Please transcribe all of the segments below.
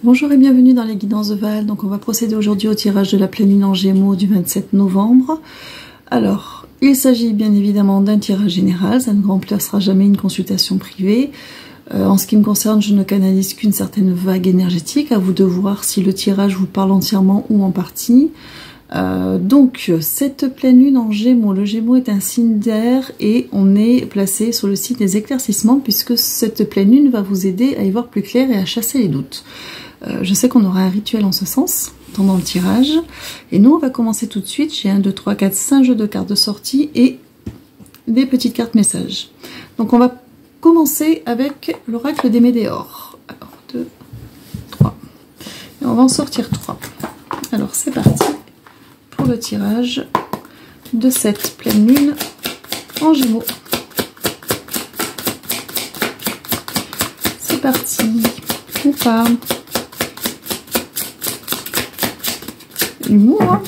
Bonjour et bienvenue dans les guidances de Val. Donc on va procéder aujourd'hui au tirage de la pleine lune en Gémeaux du 27 novembre. Alors, il s'agit bien évidemment d'un tirage général, ça ne remplacera jamais une consultation privée. En ce qui me concerne, je ne canalise qu'une certaine vague énergétique, à vous de voir si le tirage vous parle entièrement ou en partie. Donc cette pleine lune en Gémeaux, le Gémeaux est un signe d'air et on est placé sur le site des éclaircissements puisque cette pleine lune va vous aider à y voir plus clair et à chasser les doutes. Je sais qu'on aura un rituel en ce sens pendant le tirage et nous on va commencer tout de suite. J'ai 1, 2, 3, 4, 5 jeux de cartes de sortie et des petites cartes messages. Donc on va commencer avec l'oracle des Médéors. Alors 2, 3 et on va en sortir 3. Alors c'est parti pour le tirage de cette pleine lune en Gémeaux. C'est parti, on part. Humour, hein.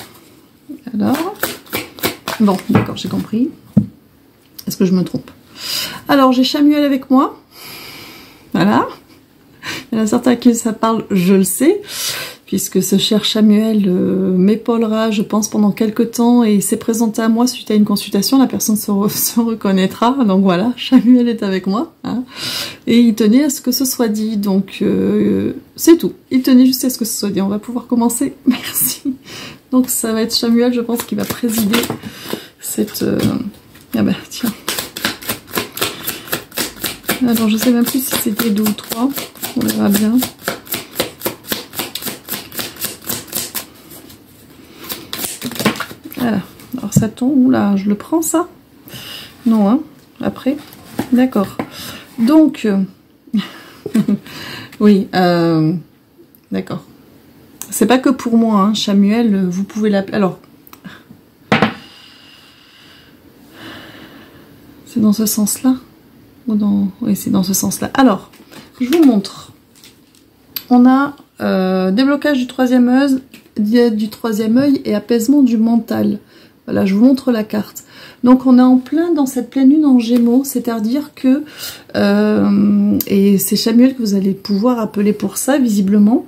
Alors, bon, d'accord, j'ai compris. Est-ce que je me trompe? Alors, j'ai Chamuel avec moi. Voilà. Il y en a certains qui ça parle, je le sais, puisque ce cher Chamuel m'épaulera, je pense, pendant quelques temps et s'est présenté à moi suite à une consultation. La personne se reconnaîtra. Donc voilà, Chamuel est avec moi. Hein, et il tenait à ce que ce soit dit. Donc c'est tout. Il tenait juste à ce que ce soit dit. On va pouvoir commencer. Merci. Donc ça va être Chamuel, je pense, qui va présider cette... Ah ben tiens. Alors je sais même plus si c'était 2 ou 3. On verra bien. Voilà. Alors ça tombe, oula, je le prends ça? Non, hein, après, d'accord. Donc, oui, d'accord. C'est pas que pour moi, hein, Chamuel, vous pouvez l'appeler. Alors, c'est dans ce sens-là? Ou dans... Oui, c'est dans ce sens-là. Alors, je vous montre. On a déblocage du troisième œil et apaisement du mental. Voilà, je vous montre la carte. Donc on est en plein dans cette pleine lune en Gémeaux, c'est-à-dire que et c'est Chamuel que vous allez pouvoir appeler pour ça, visiblement.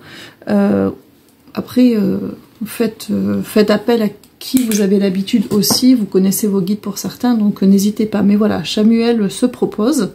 Après, faites appel à qui vous avez l'habitude aussi. Vous connaissez vos guides pour certains, donc n'hésitez pas. Mais voilà, Chamuel se propose.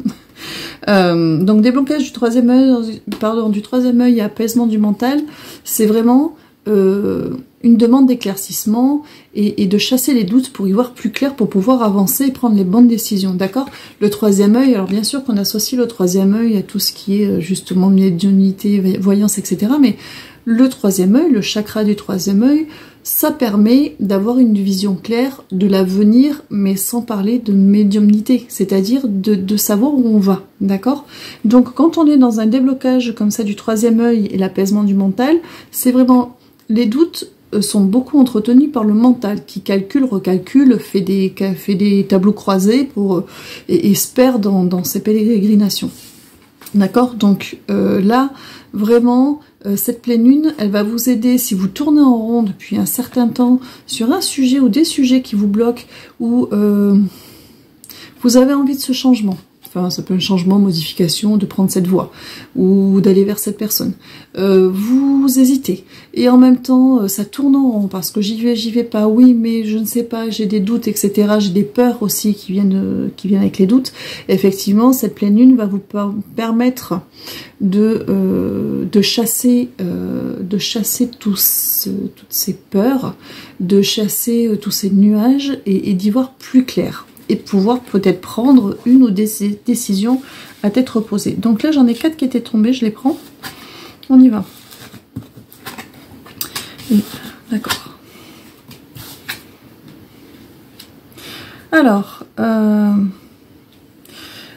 Donc déblocage du troisième œil, et apaisement du mental, c'est vraiment une demande d'éclaircissement et de chasser les doutes pour y voir plus clair, pour pouvoir avancer et prendre les bonnes décisions, d'accord? Le troisième œil, alors bien sûr qu'on associe le troisième œil à tout ce qui est justement médiumnité, voyance, etc. Mais le troisième œil, le chakra du troisième œil, ça permet d'avoir une vision claire de l'avenir, mais sans parler de médiumnité, c'est-à-dire de savoir où on va, d'accord? Donc quand on est dans un déblocage comme ça du troisième œil et l'apaisement du mental, c'est vraiment... Les doutes sont beaucoup entretenus par le mental, qui calcule, recalcule, fait des tableaux croisés pour, et se perd dans ses pérégrinations. D'accord? Donc là, vraiment... cette pleine lune, elle va vous aider si vous tournez en rond depuis un certain temps sur un sujet ou des sujets qui vous bloquent ou vous avez envie de ce changement. Enfin, ça peut être un changement, modification, de prendre cette voie ou d'aller vers cette personne. Vous hésitez. Et en même temps, ça tourne en rond parce que j'y vais pas. Oui, mais je ne sais pas, j'ai des doutes, etc. J'ai des peurs aussi qui viennent avec les doutes. Effectivement, cette pleine lune va vous permettre de chasser toutes ces peurs, de chasser tous ces nuages et d'y voir plus clair. Et pouvoir peut-être prendre une ou des décisions à tête reposée. Donc là, j'en ai 4 qui étaient tombés, je les prends. On y va. D'accord. Alors,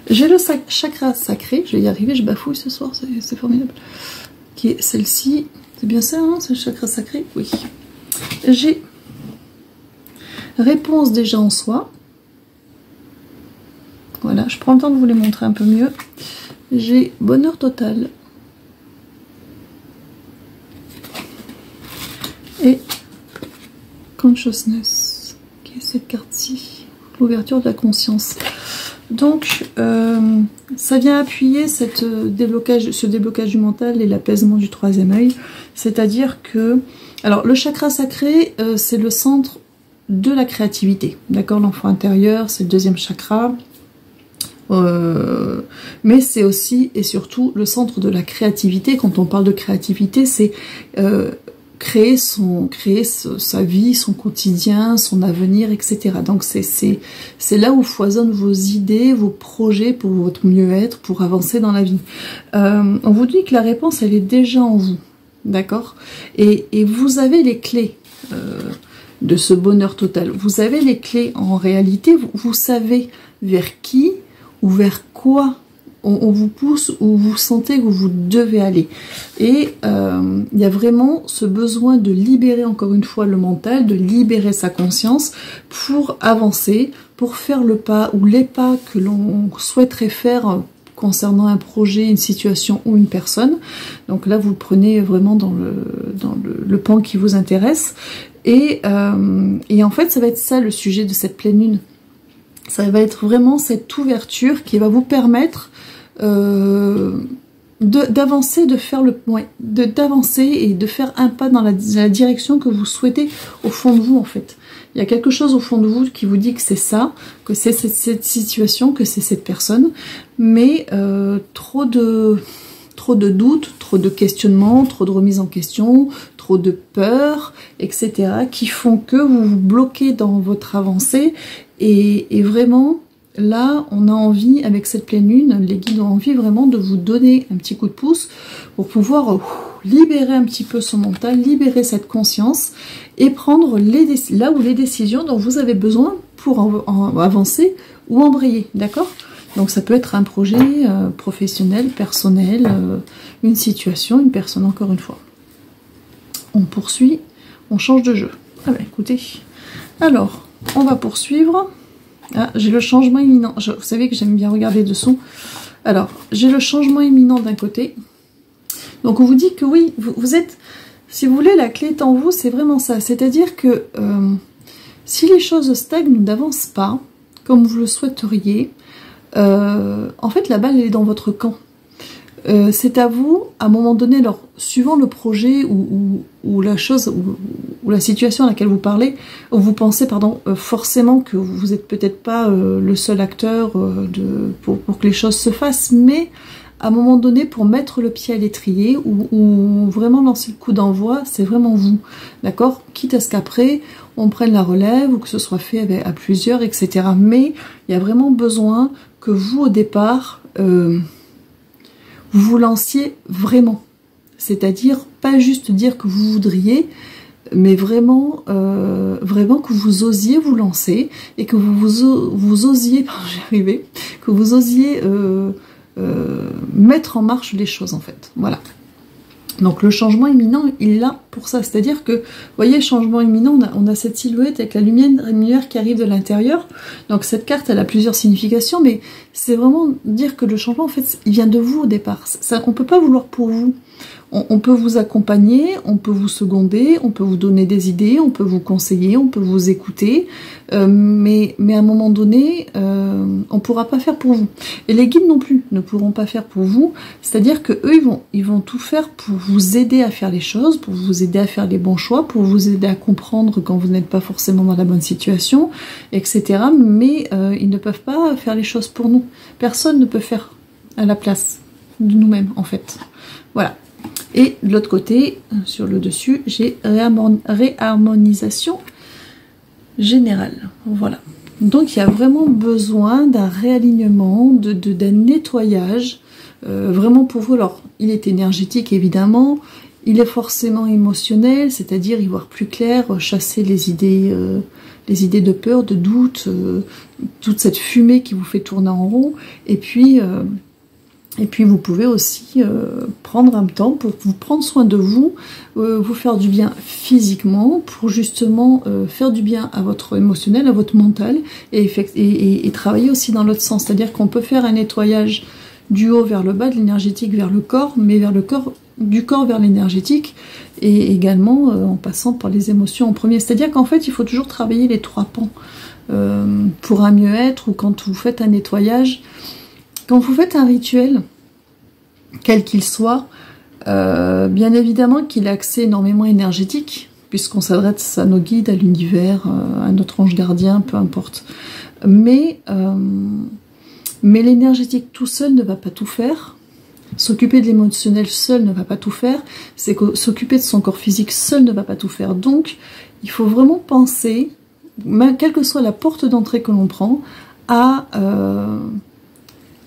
j'ai le chakra sacré, je vais y arriver, je bafouille ce soir, c'est formidable. Qui est celle-ci, c'est bien ça, hein, c'est le chakra sacré? Oui. J'ai réponse déjà en soi. Voilà, je prends le temps de vous les montrer un peu mieux. J'ai bonheur total. Et consciousness, qui est cette carte-ci. L'ouverture de la conscience. Donc, ça vient appuyer ce déblocage du mental et l'apaisement du troisième œil. C'est-à-dire que... Alors, le chakra sacré, c'est le centre de la créativité. D'accord, l'enfant intérieur, c'est le deuxième chakra. Mais c'est aussi et surtout le centre de la créativité. Quand on parle de créativité, c'est créer sa vie, son quotidien, son avenir, etc. Donc c'est là où foisonnent vos idées, vos projets pour votre mieux-être, pour avancer dans la vie. On vous dit que la réponse, elle est déjà en vous, d'accord, et vous avez les clés de ce bonheur total. Vous avez les clés en réalité, vous savez vers qui ou vers quoi on vous pousse, ou vous sentez que vous devez aller. Et il y a vraiment ce besoin de libérer encore une fois le mental, de libérer sa conscience pour avancer, pour faire le pas ou les pas que l'on souhaiterait faire concernant un projet, une situation ou une personne. Donc là, vous prenez vraiment dans le pan qui vous intéresse. Et en fait, ça va être ça le sujet de cette pleine lune. Ça va être vraiment cette ouverture qui va vous permettre d'avancer, d'avancer et de faire un pas dans la direction que vous souhaitez au fond de vous, en fait. Il y a quelque chose au fond de vous qui vous dit que c'est ça, que c'est cette situation, que c'est cette personne, mais trop de doutes, trop de questionnements, trop de remises en question, trop de peur, etc., qui font que vous vous bloquez dans votre avancée. Et vraiment, là, on a envie, avec cette pleine lune, les guides ont envie vraiment de vous donner un petit coup de pouce pour pouvoir libérer un petit peu son mental, libérer cette conscience et prendre là où les décisions dont vous avez besoin pour avancer ou embrayer, d'accord? Donc ça peut être un projet professionnel, personnel, une situation, une personne, encore une fois. On poursuit, on change de jeu. Ah ben écoutez, alors, on va poursuivre. Ah, j'ai le changement imminent. Vous savez que j'aime bien regarder dessous. Alors, j'ai le changement imminent d'un côté. Donc on vous dit que oui, vous êtes, si vous voulez, la clé est en vous, c'est vraiment ça. C'est-à-dire que si les choses stagnent ou n'avancent pas, comme vous le souhaiteriez, en fait la balle elle est dans votre camp. C'est à vous, à un moment donné, alors, suivant le projet ou la chose, ou la situation à laquelle vous parlez, ou vous pensez, pardon, forcément que vous n'êtes peut-être pas le seul acteur pour que les choses se fassent, mais à un moment donné, pour mettre le pied à l'étrier, ou vraiment lancer le coup d'envoi, c'est vraiment vous, d'accord? Quitte à ce qu'après, on prenne la relève, ou que ce soit fait à plusieurs, etc. Mais il y a vraiment besoin que vous, au départ, vous vous lanciez vraiment, c'est-à-dire pas juste dire que vous voudriez, mais vraiment, vraiment que vous osiez vous lancer et que vous osiez, j'y arrivais, que vous osiez mettre en marche les choses en fait. Voilà. Donc le changement imminent, il est là pour ça. C'est-à-dire que, vous voyez, changement imminent, on a cette silhouette avec la lumière qui arrive de l'intérieur. Donc cette carte, elle a plusieurs significations, mais c'est vraiment dire que le changement, en fait, il vient de vous au départ. Ça, on ne peut pas vouloir pour vous. On peut vous accompagner, on peut vous seconder, on peut vous donner des idées, on peut vous conseiller, on peut vous écouter, mais à un moment donné, on ne pourra pas faire pour vous. Et les guides non plus ne pourront pas faire pour vous, c'est-à-dire que eux, ils vont tout faire pour vous aider à faire les choses, pour vous aider à faire les bons choix, pour vous aider à comprendre quand vous n'êtes pas forcément dans la bonne situation, etc. Mais ils ne peuvent pas faire les choses pour nous. Personne ne peut faire à la place de nous-mêmes, en fait. Voilà. Et de l'autre côté, sur le dessus, j'ai réharmonisation générale. Voilà. Donc il y a vraiment besoin d'un réalignement, d'un nettoyage, vraiment pour vous. Alors, il est énergétique évidemment, il est forcément émotionnel, c'est-à-dire y voir plus clair, chasser les idées de peur, de doute, toute cette fumée qui vous fait tourner en rond, et puis vous pouvez aussi prendre un temps pour vous prendre soin de vous, vous faire du bien physiquement, pour justement faire du bien à votre émotionnel, à votre mental, et travailler aussi dans l'autre sens. C'est-à-dire qu'on peut faire un nettoyage du haut vers le bas, de l'énergétique vers le corps, mais vers le corps, du corps vers l'énergétique, et également en passant par les émotions en premier. C'est-à-dire qu'en fait, il faut toujours travailler les trois pans. pour un mieux-être, ou quand vous faites un nettoyage. Quand vous faites un rituel, quel qu'il soit, bien évidemment qu'il a accès énormément énergétique, puisqu'on s'adresse à nos guides, à l'univers, à notre ange gardien, peu importe. Mais l'énergétique tout seul ne va pas tout faire. S'occuper de l'émotionnel seul ne va pas tout faire. C'est que s'occuper de son corps physique seul ne va pas tout faire. Donc, il faut vraiment penser, quelle que soit la porte d'entrée que l'on prend, à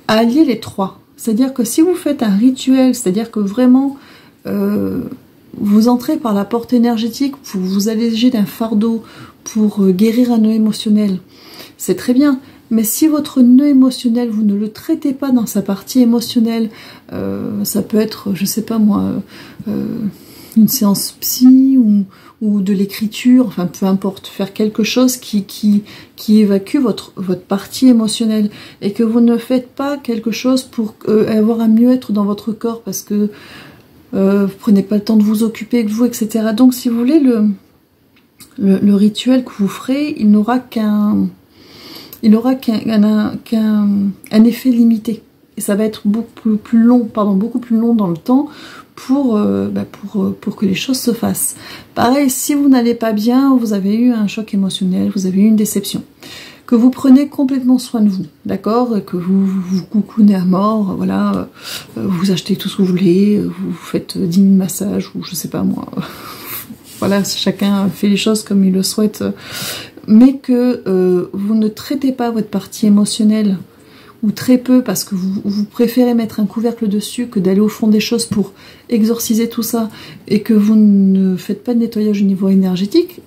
allier les trois. C'est-à-dire que si vous faites un rituel, c'est-à-dire que vraiment vous entrez par la porte énergétique pour vous alléger d'un fardeau, pour guérir un nœud émotionnel, c'est très bien. Mais si votre nœud émotionnel, vous ne le traitez pas dans sa partie émotionnelle, ça peut être, je sais pas moi, une séance psy ou de l'écriture, enfin peu importe, faire quelque chose qui évacue votre partie émotionnelle, et que vous ne faites pas quelque chose pour avoir un mieux-être dans votre corps, parce que vous prenez pas le temps de vous occuper de vous, etc. Donc si vous voulez, le rituel que vous ferez, il n'aura qu'un effet limité. Et ça va être beaucoup plus long dans le temps pour que les choses se fassent. Pareil, si vous n'allez pas bien, vous avez eu un choc émotionnel, vous avez eu une déception, que vous prenez complètement soin de vous, d'accord, que vous coucounez à mort, voilà, vous achetez tout ce que vous voulez, vous faites 10 000 massages, ou je sais pas moi, voilà, chacun fait les choses comme il le souhaite, mais que vous ne traitez pas votre partie émotionnelle, ou très peu, parce que vous préférez mettre un couvercle dessus que d'aller au fond des choses pour exorciser tout ça, et que vous ne faites pas de nettoyage au niveau énergétique,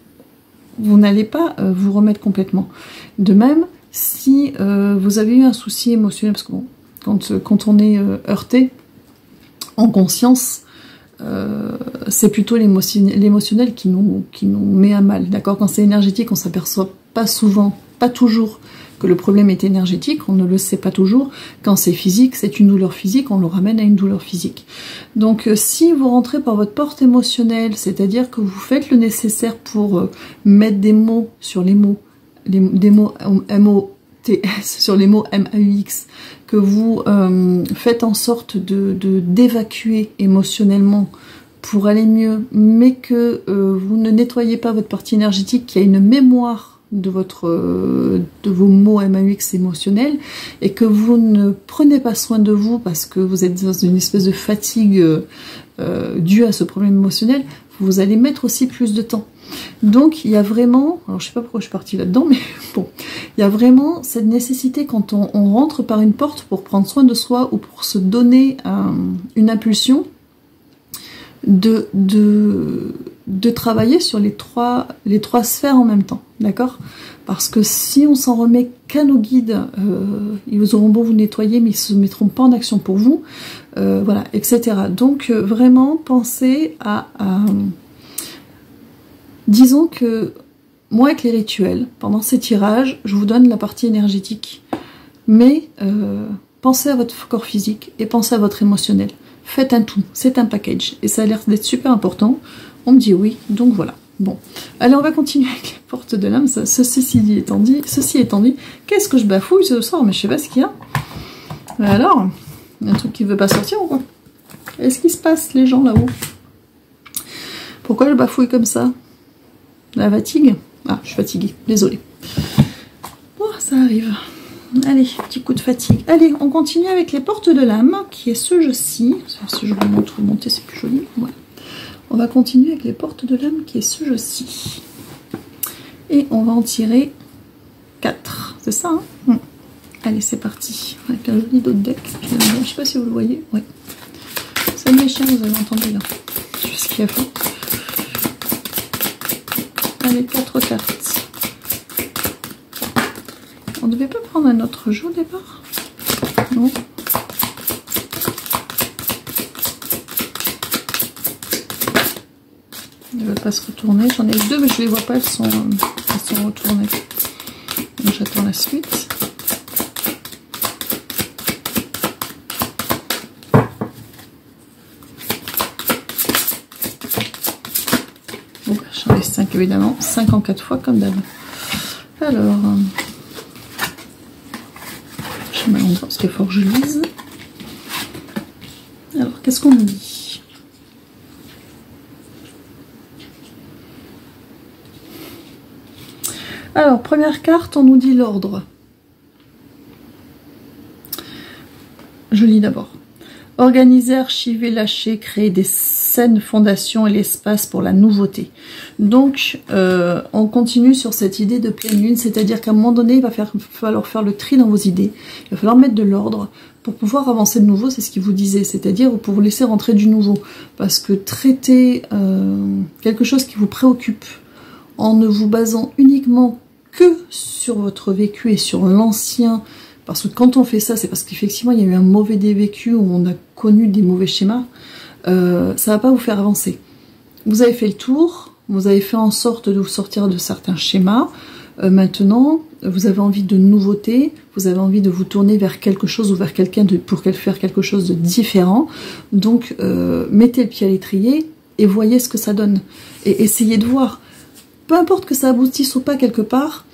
vous n'allez pas vous remettre complètement. De même, si vous avez eu un souci émotionnel, parce que quand on est heurté en conscience, c'est plutôt l'émotionnel qui nous met à mal, d'accord. Quand c'est énergétique, on s'aperçoit pas souvent, pas toujours, que le problème est énergétique, on ne le sait pas toujours. Quand c'est physique, c'est une douleur physique, on le ramène à une douleur physique. Donc si vous rentrez par votre porte émotionnelle, c'est-à-dire que vous faites le nécessaire pour mettre des mots sur les mots, des mots M-O-T-S sur les mots M-A-U-X, que vous faites en sorte d'évacuer émotionnellement pour aller mieux, mais que vous ne nettoyez pas votre partie énergétique qui a une mémoire de vos mots MAUX émotionnels, et que vous ne prenez pas soin de vous parce que vous êtes dans une espèce de fatigue due à ce problème émotionnel, vous allez mettre aussi plus de temps. Donc il y a vraiment, alors je sais pas pourquoi je suis partie là-dedans, mais bon, il y a vraiment cette nécessité quand on rentre par une porte pour prendre soin de soi ou pour se donner une impulsion, de travailler sur les trois sphères en même temps, d'accord? Parce que si on s'en remet qu'à nos guides, ils auront beau vous nettoyer, mais ils se mettront pas en action pour vous, voilà, etc. Donc vraiment pensez à disons que moi avec les rituels, pendant ces tirages, je vous donne la partie énergétique, mais pensez à votre corps physique et pensez à votre émotionnel. Faites un tout, c'est un package, et ça a l'air d'être super important. On me dit oui, donc voilà. Bon, allez, on va continuer avec les portes de l'âme. Ceci étant dit, qu'est-ce que je bafouille ce soir? Mais je sais pas ce qu'il y a. Alors, un truc qui veut pas sortir ou quoi? Qu'est-ce qui se passe, les gens là-haut? Pourquoi je bafouille comme ça? La fatigue? Ah, je suis fatiguée, désolée. Oh, ça arrive. Allez, petit coup de fatigue. Allez, on continue avec les portes de l'âme, qui est ce jeu-ci. Si je vous montre monter, c'est plus joli. Voilà. On va continuer avec les portes de l'âme, qui est ce jeu-ci. Et on va en tirer 4. C'est ça, hein? Allez, c'est parti. Avec un joli dos de deck. Je ne sais pas si vous le voyez. Ouais. C'est mes chiens, vous avez entendu là. Je sais ce qu'il y a fait. Allez, 4 cartes. On devait pas prendre un autre jeu au départ? Non. Elles ne veulent pas se retourner. J'en ai 2, mais je les vois pas. Elles sont retournées. Donc j'attends la suite. Bon, j'en ai 5 évidemment. 5 en 4 fois comme d'hab. Alors, je mets l'endroit parce qu'il faut que je lise. Alors, qu'est-ce qu'on nous dit? Alors, première carte, on nous dit l'ordre. Je lis d'abord. Organiser, archiver, lâcher, créer des saines fondations et l'espace pour la nouveauté. Donc, on continue sur cette idée de pleine lune, c'est-à-dire qu'à un moment donné, il va falloir faire le tri dans vos idées. Il va falloir mettre de l'ordre pour pouvoir avancer de nouveau, c'est ce qu'il vous disait, c'est-à-dire pour vous laisser rentrer du nouveau. Parce que traiter quelque chose qui vous préoccupe en ne vous basant uniquement que sur votre vécu et sur l'ancien. Parce que quand on fait ça, c'est parce qu'effectivement, il y a eu un mauvais vécu où on a connu des mauvais schémas. Ça ne va pas vous faire avancer. Vous avez fait le tour, vous avez fait en sorte de vous sortir de certains schémas. Maintenant, vous avez envie de nouveautés, vous avez envie de vous tourner vers quelque chose ou vers quelqu'un pour faire quelque chose de différent. Donc, mettez le pied à l'étrier et voyez ce que ça donne. Et essayez de voir. Peu importe que ça aboutisse ou pas quelque part,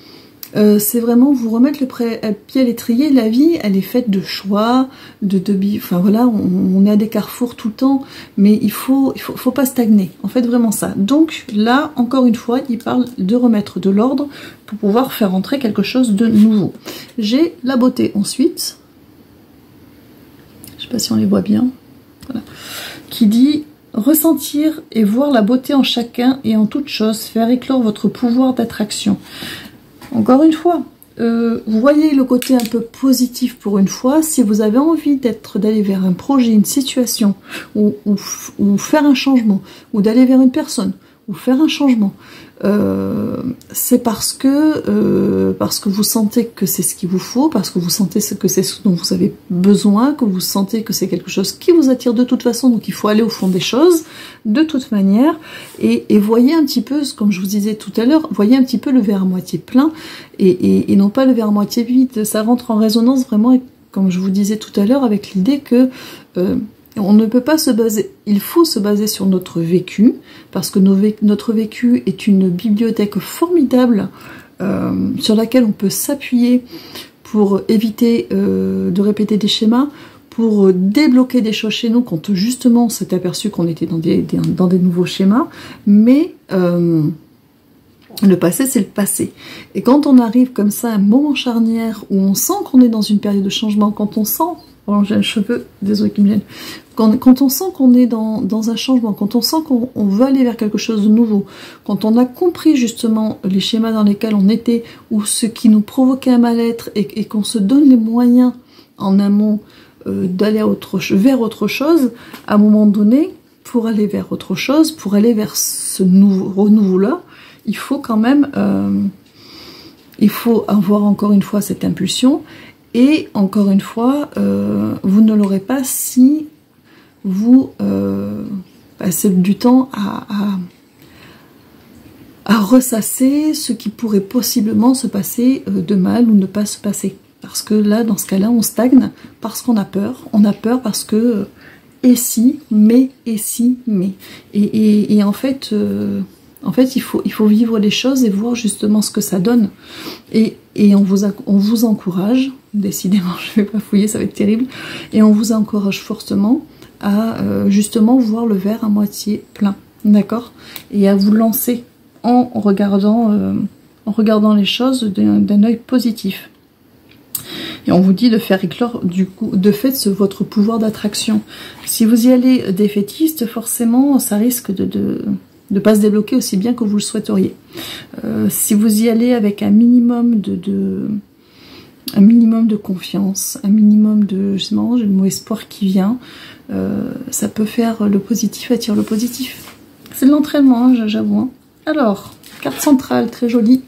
c'est vraiment vous remettre le pied à l'étrier. La vie, elle est faite de choix, enfin voilà, on est à des carrefours tout le temps, mais il faut pas stagner. En fait, vraiment ça. Donc là, encore une fois, il parle de remettre de l'ordre pour pouvoir faire entrer quelque chose de nouveau. J'ai la beauté ensuite. Je sais pas si on les voit bien. Voilà. Qui dit ressentir et voir la beauté en chacun et en toute chose, faire éclore votre pouvoir d'attraction. Encore une fois, vous voyez le côté un peu positif pour une fois. Si vous avez envie d'aller vers un projet, une situation, ou faire un changement, ou d'aller vers une personne, ou faire un changement, c'est parce que vous sentez que c'est ce qu'il vous faut, parce que vous sentez que c'est ce dont vous avez besoin, que vous sentez que c'est quelque chose qui vous attire de toute façon, donc il faut aller au fond des choses, de toute manière, et voyez un petit peu, comme je vous disais tout à l'heure, voyez un petit peu le verre à moitié plein, et non pas le verre à moitié vide. Ça rentre en résonance vraiment, comme je vous disais tout à l'heure, avec l'idée que on ne peut pas se baser, il faut se baser sur notre vécu, parce que notre vécu est une bibliothèque formidable sur laquelle on peut s'appuyer pour éviter de répéter des schémas, pour débloquer des choses chez nous quand justement on s'est aperçu qu'on était dans des nouveaux schémas, mais le passé, c'est le passé. Et quand on arrive comme ça à un moment charnière où on sent qu'on est dans une période de changement, quand on sent... Oh, j'ai un cheveu, désolé qui me gêne. Quand on sent qu'on est dans un changement, quand on sent qu'on veut aller vers quelque chose de nouveau, quand on a compris justement les schémas dans lesquels on était, ou ce qui nous provoquait un mal-être, et qu'on se donne les moyens en amont d'aller vers autre chose, à un moment donné, pour aller vers autre chose, pour aller vers ce renouveau-là, il faut quand même, il faut avoir encore une fois cette impulsion. Et encore une fois, vous ne l'aurez pas si vous passez du temps à ressasser ce qui pourrait possiblement se passer de mal ou ne pas se passer. Parce que là, dans ce cas-là, on stagne parce qu'on a peur. On a peur parce que et si, mais, et si, mais. Et en fait, il faut vivre les choses et voir justement ce que ça donne. Et on vous encourage, décidément je ne vais pas fouiller, ça va être terrible, et on vous encourage fortement à justement voir le verre à moitié plein, d'accord? Et à vous lancer en regardant les choses d'un œil positif. Et on vous dit de faire éclore du coup, de fait, votre pouvoir d'attraction. Si vous y allez défaitiste, forcément, ça risque de pas se débloquer aussi bien que vous le souhaiteriez. Si vous y allez avec un minimum de confiance, un minimum de, justement, j'ai le mot espoir qui vient, ça peut faire le positif attire le positif. C'est de l'entraînement, hein, j'avoue. Hein. Alors, carte centrale, très jolie,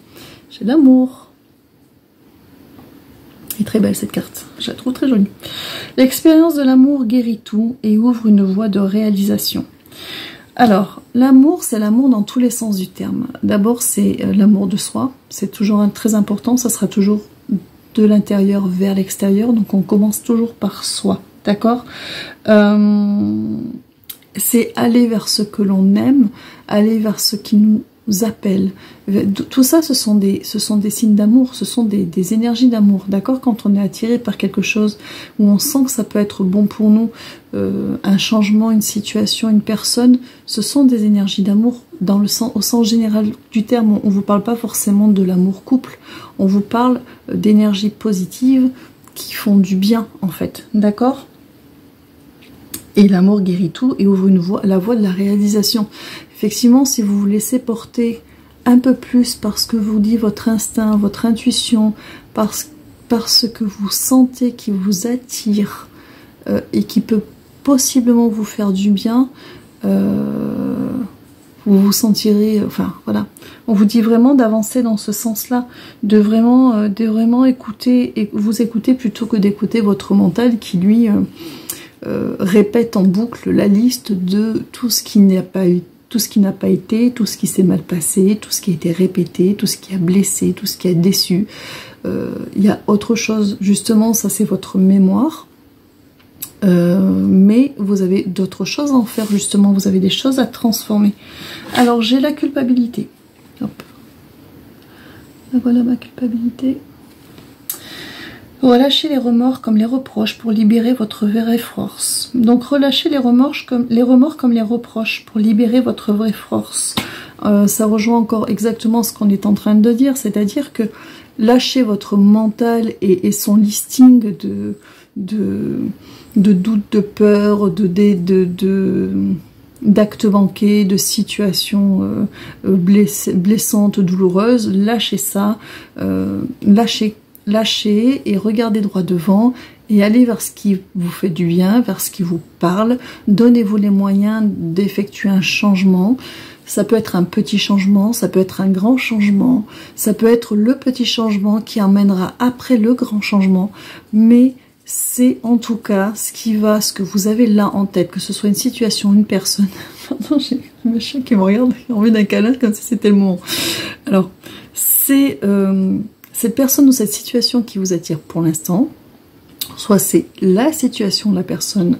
j'ai l'amour. Elle est très belle cette carte, je la trouve très jolie. L'expérience de l'amour guérit tout et ouvre une voie de réalisation. Alors, l'amour, c'est l'amour dans tous les sens du terme. D'abord, c'est l'amour de soi, c'est toujours très important, ça sera toujours de l'intérieur vers l'extérieur, donc on commence toujours par soi, d'accord? C'est aller vers ce que l'on aime, aller vers ce qui nous appelle. Tout ça, ce sont des signes d'amour, ce sont des énergies d'amour, d'accord? Quand on est attiré par quelque chose où on sent que ça peut être bon pour nous, un changement, une situation, une personne, ce sont des énergies d'amour au sens général du terme. On ne vous parle pas forcément de l'amour couple, on vous parle d'énergies positives qui font du bien, en fait, d'accord? Et l'amour guérit tout et ouvre la voie de la réalisation. Effectivement, si vous vous laissez porter un peu plus par ce que vous dit votre instinct, votre intuition, par ce que vous sentez qui vous attire et qui peut possiblement vous faire du bien, vous vous sentirez, enfin voilà, on vous dit vraiment d'avancer dans ce sens-là, de vraiment écouter et vous écouter plutôt que d'écouter votre mental qui lui répète en boucle la liste de tout ce qui n'a pas eu, tout ce qui n'a pas été, tout ce qui s'est mal passé, tout ce qui a été répété, tout ce qui a blessé, tout ce qui a déçu. Il y a autre chose, justement, ça c'est votre mémoire. Mais vous avez d'autres choses à en faire, justement, vous avez des choses à transformer. Alors j'ai la culpabilité. Hop. Voilà ma culpabilité. Relâchez les remords comme les reproches pour libérer votre vraie force. Donc relâchez les remords comme les reproches pour libérer votre vraie force. Ça rejoint encore exactement ce qu'on est en train de dire, c'est-à-dire que lâchez votre mental et son listing de doutes, de peurs, d'actes manqués, de situations blessantes, douloureuses. Lâchez ça, lâchez et regardez droit devant et allez vers ce qui vous fait du bien, vers ce qui vous parle. Donnez-vous les moyens d'effectuer un changement. Ça peut être un petit changement, ça peut être un grand changement, ça peut être le petit changement qui emmènera après le grand changement, mais c'est en tout cas ce que vous avez là en tête, que ce soit une situation, une personne. Pardon, j'ai le chien qui me regarde, qui a envie d'un câlin comme si c'était le moment. Alors, c'est cette personne ou cette situation qui vous attire pour l'instant, soit c'est la situation, la personne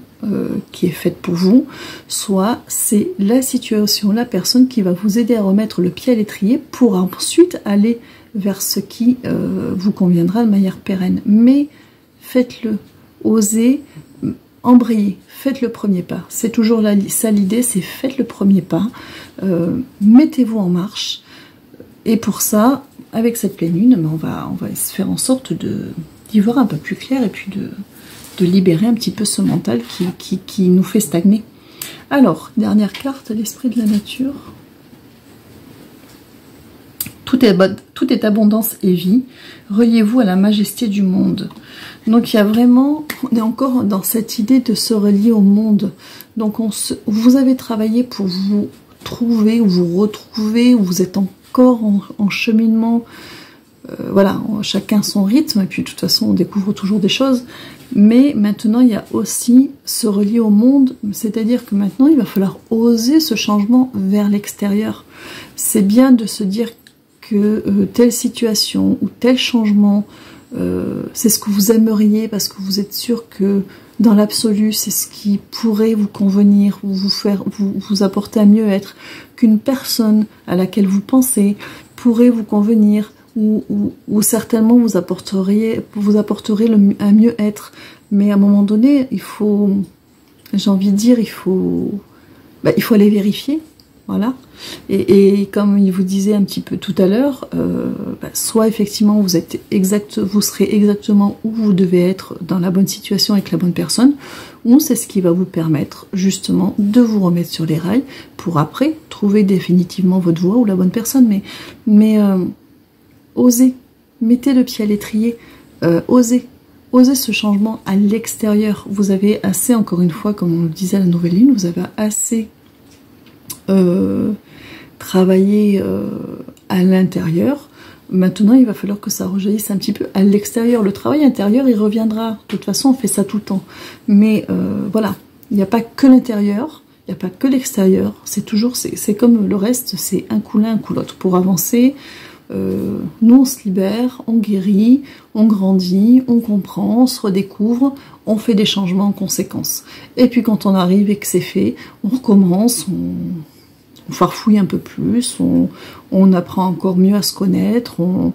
qui est faite pour vous, soit c'est la situation, la personne qui va vous aider à remettre le pied à l'étrier pour ensuite aller vers ce qui vous conviendra de manière pérenne. Mais faites-le, osez, embrayez, faites le premier pas. C'est toujours ça l'idée, c'est faites le premier pas, mettez-vous en marche. Et pour ça, avec cette pleine lune, on va se faire en sorte d'y voir un peu plus clair et puis de libérer un petit peu ce mental qui nous fait stagner. Alors, dernière carte, l'esprit de la nature. Tout est abondance et vie. Reliez-vous à la majesté du monde. Donc il y a vraiment, on est encore dans cette idée de se relier au monde. Donc vous avez travaillé pour vous trouver ou vous retrouver, ou vous êtes encore en cheminement. Voilà, chacun son rythme, et puis de toute façon on découvre toujours des choses. Mais maintenant il y a aussi se relier au monde, c'est-à-dire que maintenant il va falloir oser ce changement vers l'extérieur. C'est bien de se dire que telle situation ou tel changement, c'est ce que vous aimeriez parce que vous êtes sûr que dans l'absolu c'est ce qui pourrait vous convenir, vous apporter un mieux-être, qu'une personne à laquelle vous pensez pourrait vous convenir, ou certainement vous apporterez un mieux-être. Mais à un moment donné, il faut, j'ai envie de dire, il faut aller vérifier. Voilà. Et comme il vous disait un petit peu tout à l'heure, soit effectivement vous serez exactement où vous devez être dans la bonne situation avec la bonne personne, ou c'est ce qui va vous permettre justement de vous remettre sur les rails pour après trouver définitivement votre voie ou la bonne personne. Mais osez, mettez le pied à l'étrier, osez ce changement à l'extérieur. Vous avez assez, encore une fois, comme on le disait à la nouvelle lune, vous avez assez travailler à l'intérieur. Maintenant il va falloir que ça rejaillisse un petit peu à l'extérieur. Le travail intérieur il reviendra, de toute façon on fait ça tout le temps, mais voilà, il n'y a pas que l'intérieur, il n'y a pas que l'extérieur, c'est toujours, c'est comme le reste, c'est un coup l'un, un coup l'autre. Pour avancer, nous on se libère, on guérit, on grandit, on comprend, on se redécouvre, on fait des changements en conséquence. Et puis quand on arrive et que c'est fait, on recommence, farfouille un peu plus, on apprend encore mieux à se connaître, on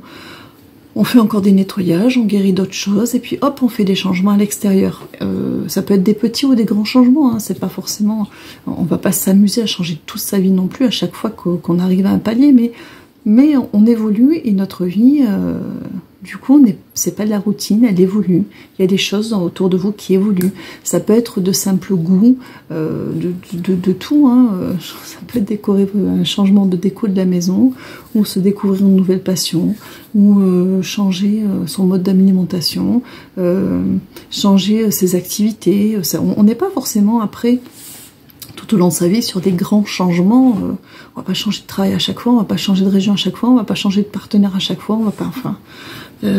fait encore des nettoyages, on guérit d'autres choses, et puis hop, on fait des changements à l'extérieur. Ça peut être des petits ou des grands changements, hein, c'est pas forcément... On va pas s'amuser à changer toute sa vie non plus à chaque fois qu'on arrive à un palier, mais on évolue, et notre vie, du coup, c'est pas de la routine, elle évolue. Il y a des choses autour de vous qui évoluent. Ça peut être de simples goûts, de tout. Hein. Ça peut être décorer un changement de déco de la maison, ou se découvrir une nouvelle passion, ou changer son mode d'alimentation, changer ses activités. On n'est pas forcément après... tout au long de sa vie sur des grands changements. On va pas changer de travail à chaque fois, on va pas changer de région à chaque fois, on va pas changer de partenaire à chaque fois, on va pas, enfin,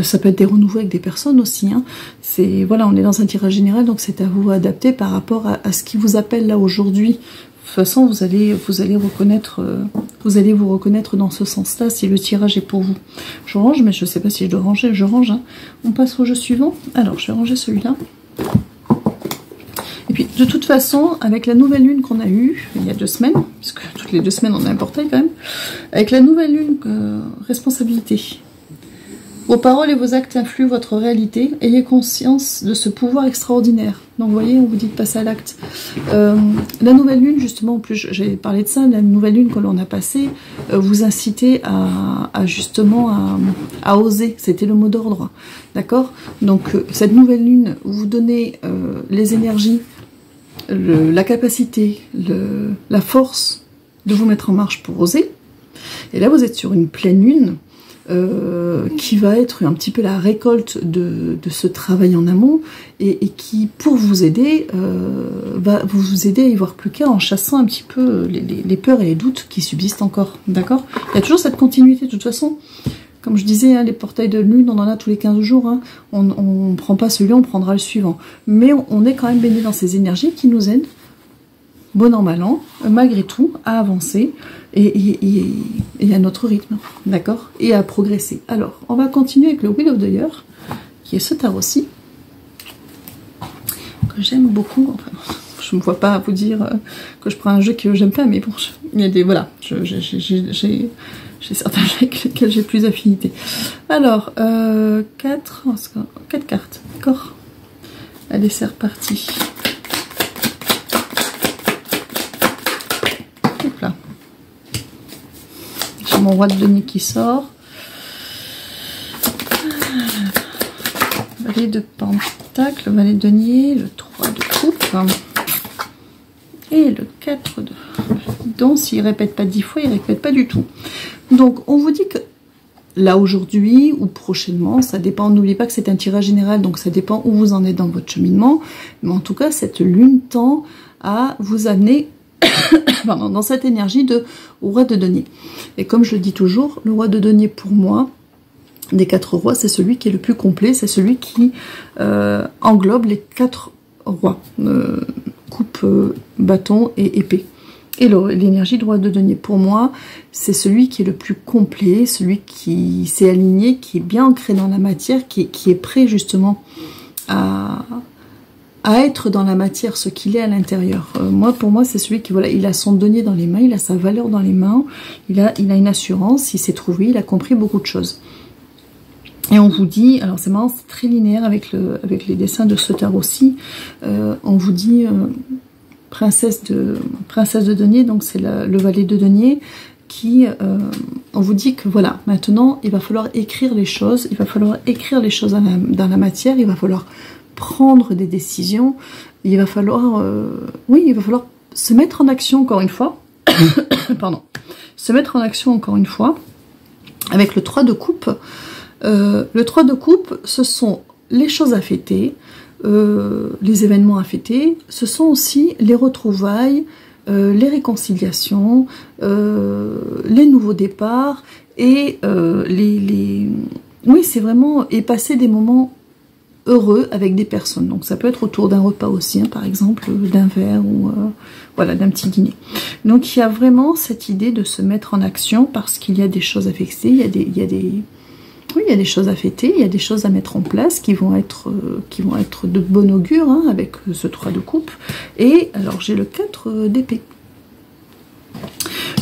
ça peut être des renouveaux avec des personnes aussi, hein. C'est, voilà, on est dans un tirage général, donc c'est à vous adapter par rapport à ce qui vous appelle là aujourd'hui. De toute façon, vous allez reconnaître, vous allez vous reconnaître dans ce sens-là si le tirage est pour vous. Je range, mais je sais pas si je dois ranger, je range, hein. On passe au jeu suivant. Alors, je vais ranger celui-là. Et puis, de toute façon, avec la nouvelle lune qu'on a eue il y a 2 semaines, puisque toutes les 2 semaines on a un portail quand même, avec la nouvelle lune, responsabilité. Vos paroles et vos actes influent votre réalité. Ayez conscience de ce pouvoir extraordinaire. Donc, vous voyez, on vous dit de passer à l'acte. La nouvelle lune, justement, en plus, j'ai parlé de ça, la nouvelle lune que l'on a passée, vous incitez à oser. C'était le mot d'ordre. D'accord? Donc, cette nouvelle lune, vous donnez les énergies, la capacité, la force de vous mettre en marche pour oser. Et là, vous êtes sur une pleine lune qui va être un petit peu la récolte de ce travail en amont et qui, pour vous aider, va vous aider à y voir plus clair en chassant un petit peu les peurs et les doutes qui subsistent encore. D'accord? Il y a toujours cette continuité, de toute façon. Comme je disais, hein, les portails de lune, on en a tous les 15 jours. Hein. On ne prend pas celui-là, on prendra le suivant. Mais on est quand même baigné dans ces énergies qui nous aident, bon an, mal an, malgré tout, à avancer et à notre rythme, d'accord? Et à progresser. Alors, on va continuer avec le Wheel of the Year, qui est ce tarot-ci, que j'aime beaucoup. Enfin, je ne me vois pas vous dire que je prends un jeu que j'aime pas, mais bon, il y a des... Voilà, j'ai certains jeux avec lesquels j'ai plus d'affinité. Alors, 4 cartes, d'accord? Allez, c'est reparti. Hop là. J'ai mon roi de denier qui sort. Valet de pentacle, valet de denier, le 3 de coupe. Et le 4 de... Donc, s'il ne répète pas 10 fois, il ne répète pas du tout. Donc, on vous dit que là, aujourd'hui ou prochainement, ça dépend. N'oubliez pas que c'est un tirage général, donc ça dépend où vous en êtes dans votre cheminement. Mais en tout cas, cette lune tend à vous amener pardon, dans cette énergie de roi de denier. Et comme je le dis toujours, le roi de denier, pour moi, des 4 rois, c'est celui qui est le plus complet, c'est celui qui englobe les 4 rois. Coupe, bâton et épée. Et l'énergie de roi de denier, pour moi, c'est celui qui est le plus complet, celui qui s'est aligné, qui est bien ancré dans la matière, qui est prêt justement à être dans la matière, ce qu'il est à l'intérieur. Pour moi, c'est celui qui, voilà, il a son denier dans les mains, il a sa valeur dans les mains, il a une assurance, il s'est trouvé, il a compris beaucoup de choses. Et on vous dit, alors c'est marrant, c'est très linéaire avec les dessins de ce tarot-ci, on vous dit... princesse de denier, donc c'est le valet de denier qui, on vous dit que voilà, maintenant il va falloir écrire les choses, il va falloir écrire les choses dans la matière, il va falloir prendre des décisions, il va falloir, oui, il va falloir se mettre en action encore une fois, pardon, se mettre en action encore une fois, avec le 3 de coupe. Le 3 de coupe, ce sont les choses à fêter, les événements à fêter, ce sont aussi les retrouvailles, les réconciliations, les nouveaux départs et oui, c'est vraiment et passer des moments heureux avec des personnes. Donc ça peut être autour d'un repas aussi, hein, par exemple d'un verre ou voilà, d'un petit dîner. Donc il y a vraiment cette idée de se mettre en action parce qu'il y a des choses à fixer, il y a des choses à fêter, il y a des choses à mettre en place qui vont être de bon augure, hein, avec ce 3 de coupe. Et alors j'ai le 4 d'épée.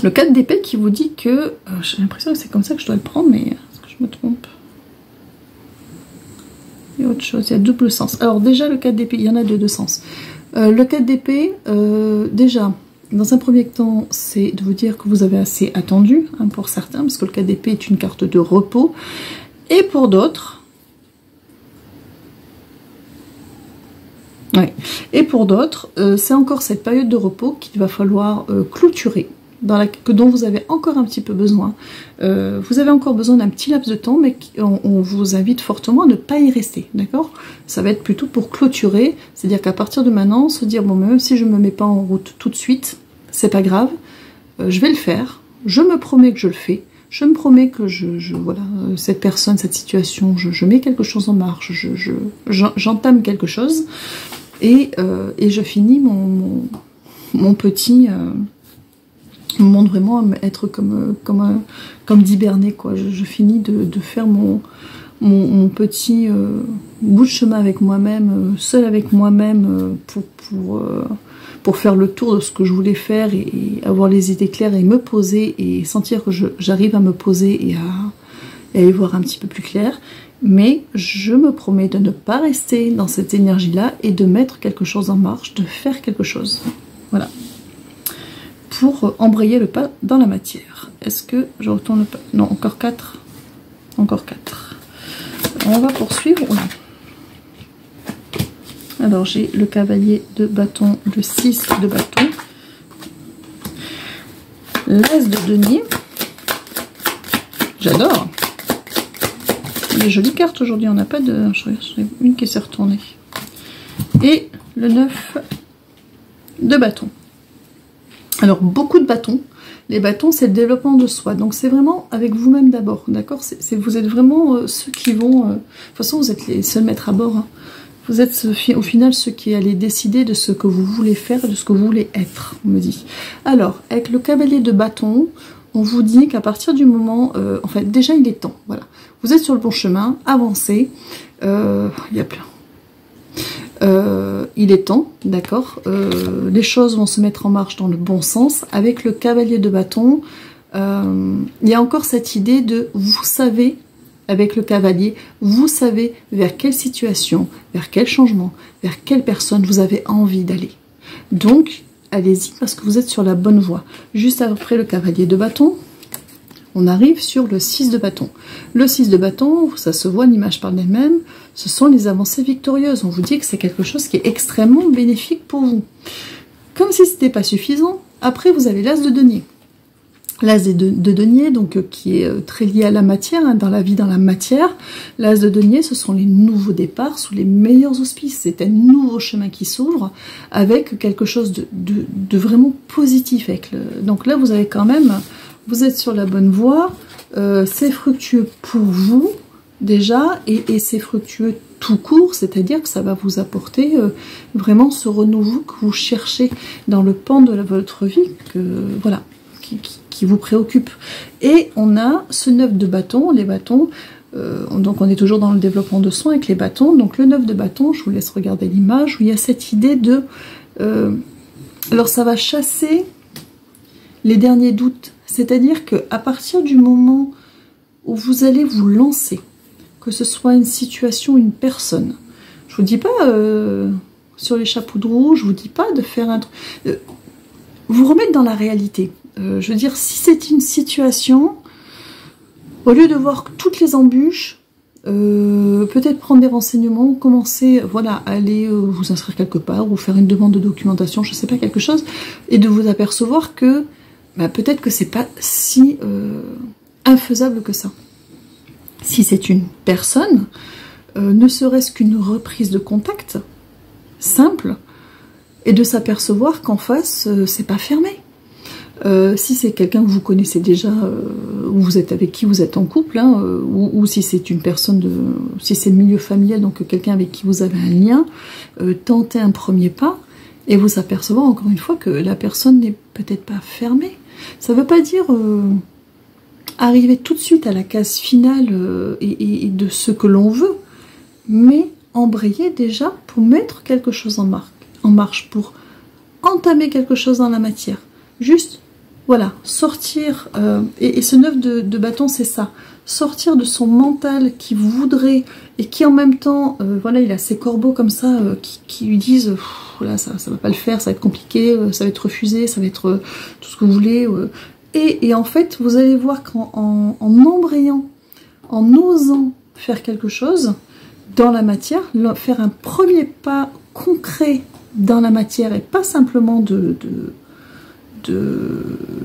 Le 4 d'épée qui vous dit que... j'ai l'impression que c'est comme ça que je dois le prendre, mais est-ce que je me trompe? Il y a autre chose, il y a double sens. Alors déjà, le 4 d'épée, il y en a deux sens. Le 4 d'épée, déjà, dans un premier temps, c'est de vous dire que vous avez assez attendu, hein, pour certains, parce que le 4 d'épée est une carte de repos. Et pour d'autres... Ouais. Et pour d'autres, c'est encore cette période de repos qu'il va falloir clôturer, dont vous avez encore un petit peu besoin. Vous avez encore besoin d'un petit laps de temps, mais on vous invite fortement à ne pas y rester, d'accord? Ça va être plutôt pour clôturer, c'est-à-dire qu'à partir de maintenant, se dire, bon, même si je ne me mets pas en route tout de suite, c'est pas grave, je vais le faire, je me promets que je le fais, je me promets que voilà, cette personne, cette situation, je mets quelque chose en marche, j'entame quelque chose, et je finis mon petit... montre vraiment à être comme d'hiberner, quoi. Je finis de faire mon petit bout de chemin avec moi-même, seul avec moi-même, pour faire le tour de ce que je voulais faire et avoir les idées claires et me poser et sentir que j'arrive à me poser et à y voir un petit peu plus clair. Mais je me promets de ne pas rester dans cette énergie-là et de mettre quelque chose en marche, de faire quelque chose. Voilà. Pour embrayer le pas dans la matière. Est-ce que je retourne le pas? Non, encore 4. Encore 4. On va poursuivre. Oui. Alors, j'ai le cavalier de bâton, le 6 de bâton, l'as de denier. J'adore. Des jolies cartes aujourd'hui. On n'a pas de... J'en ai une qui s'est retournée. Et le 9 de bâton. Alors, beaucoup de bâtons. Les bâtons, c'est le développement de soi. Donc, c'est vraiment avec vous-même d'abord, d'accord? Vous êtes vraiment ceux qui vont... de toute façon, vous êtes les seuls maîtres à bord. Hein. Vous êtes au final ceux qui allez décider de ce que vous voulez faire et de ce que vous voulez être, on me dit. Alors, avec le cavalier de bâton, on vous dit qu'à partir du moment... en fait, déjà, il est temps. Voilà. Vous êtes sur le bon chemin, avancez. Il y a plein... il est temps, d'accord, les choses vont se mettre en marche dans le bon sens. Avec le cavalier de bâton, il y a encore cette idée de, vous savez, avec le cavalier, vous savez vers quelle situation, vers quel changement, vers quelle personne vous avez envie d'aller. Donc, allez-y parce que vous êtes sur la bonne voie. Juste après le cavalier de bâton, on arrive sur le 6 de bâton. Le 6 de bâton, ça se voit, l'image parle d'elle-même, ce sont les avancées victorieuses. On vous dit que c'est quelque chose qui est extrêmement bénéfique pour vous. Comme si ce n'était pas suffisant, après vous avez l'as de denier. L'as de denier, donc qui est très lié à la matière, hein, dans la vie, dans la matière. L'as de denier, ce sont les nouveaux départs sous les meilleurs auspices. C'est un nouveau chemin qui s'ouvre avec quelque chose de vraiment positif. Donc là, vous avez quand même... Vous êtes sur la bonne voie, c'est fructueux pour vous déjà, et c'est fructueux tout court, c'est-à-dire que ça va vous apporter vraiment ce renouveau que vous cherchez dans le pan de votre vie, voilà, qui vous préoccupe. Et on a ce 9 de bâton, les bâtons, donc on est toujours dans le développement de soi avec les bâtons, donc le 9 de bâton, je vous laisse regarder l'image, où il y a cette idée de... alors ça va chasser les derniers doutes. C'est-à-dire qu'à partir du moment où vous allez vous lancer, que ce soit une situation, une personne, je vous dis pas sur les chapeaux de roue, je vous dis pas de faire un truc... vous remettre dans la réalité. Je veux dire, si c'est une situation, au lieu de voir toutes les embûches, peut-être prendre des renseignements, commencer voilà, à aller vous inscrire quelque part, ou faire une demande de documentation, je sais pas, quelque chose, et de vous apercevoir que bah, peut-être que c'est pas si infaisable que ça. Si c'est une personne, ne serait-ce qu'une reprise de contact simple, et de s'apercevoir qu'en face, c'est pas fermé. Si c'est quelqu'un que vous connaissez déjà, ou vous êtes avec qui vous êtes en couple, hein, ou si c'est une personne si c'est le milieu familial, donc quelqu'un avec qui vous avez un lien, tentez un premier pas et vous apercevez encore une fois que la personne n'est peut-être pas fermée. Ça ne veut pas dire arriver tout de suite à la case finale et de ce que l'on veut, mais embrayer déjà pour mettre quelque chose en marche, pour entamer quelque chose dans la matière. Juste Voilà, sortir, et ce 9 de bâton, c'est ça. Sortir de son mental qui voudrait, et qui en même temps, voilà, il a ses corbeaux comme ça, qui lui disent, là, ça va pas le faire, ça va être compliqué, ça va être refusé, ça va être tout ce que vous voulez. Et en fait, vous allez voir qu'en embrayant, en osant faire quelque chose dans la matière, faire un premier pas concret dans la matière, et pas simplement de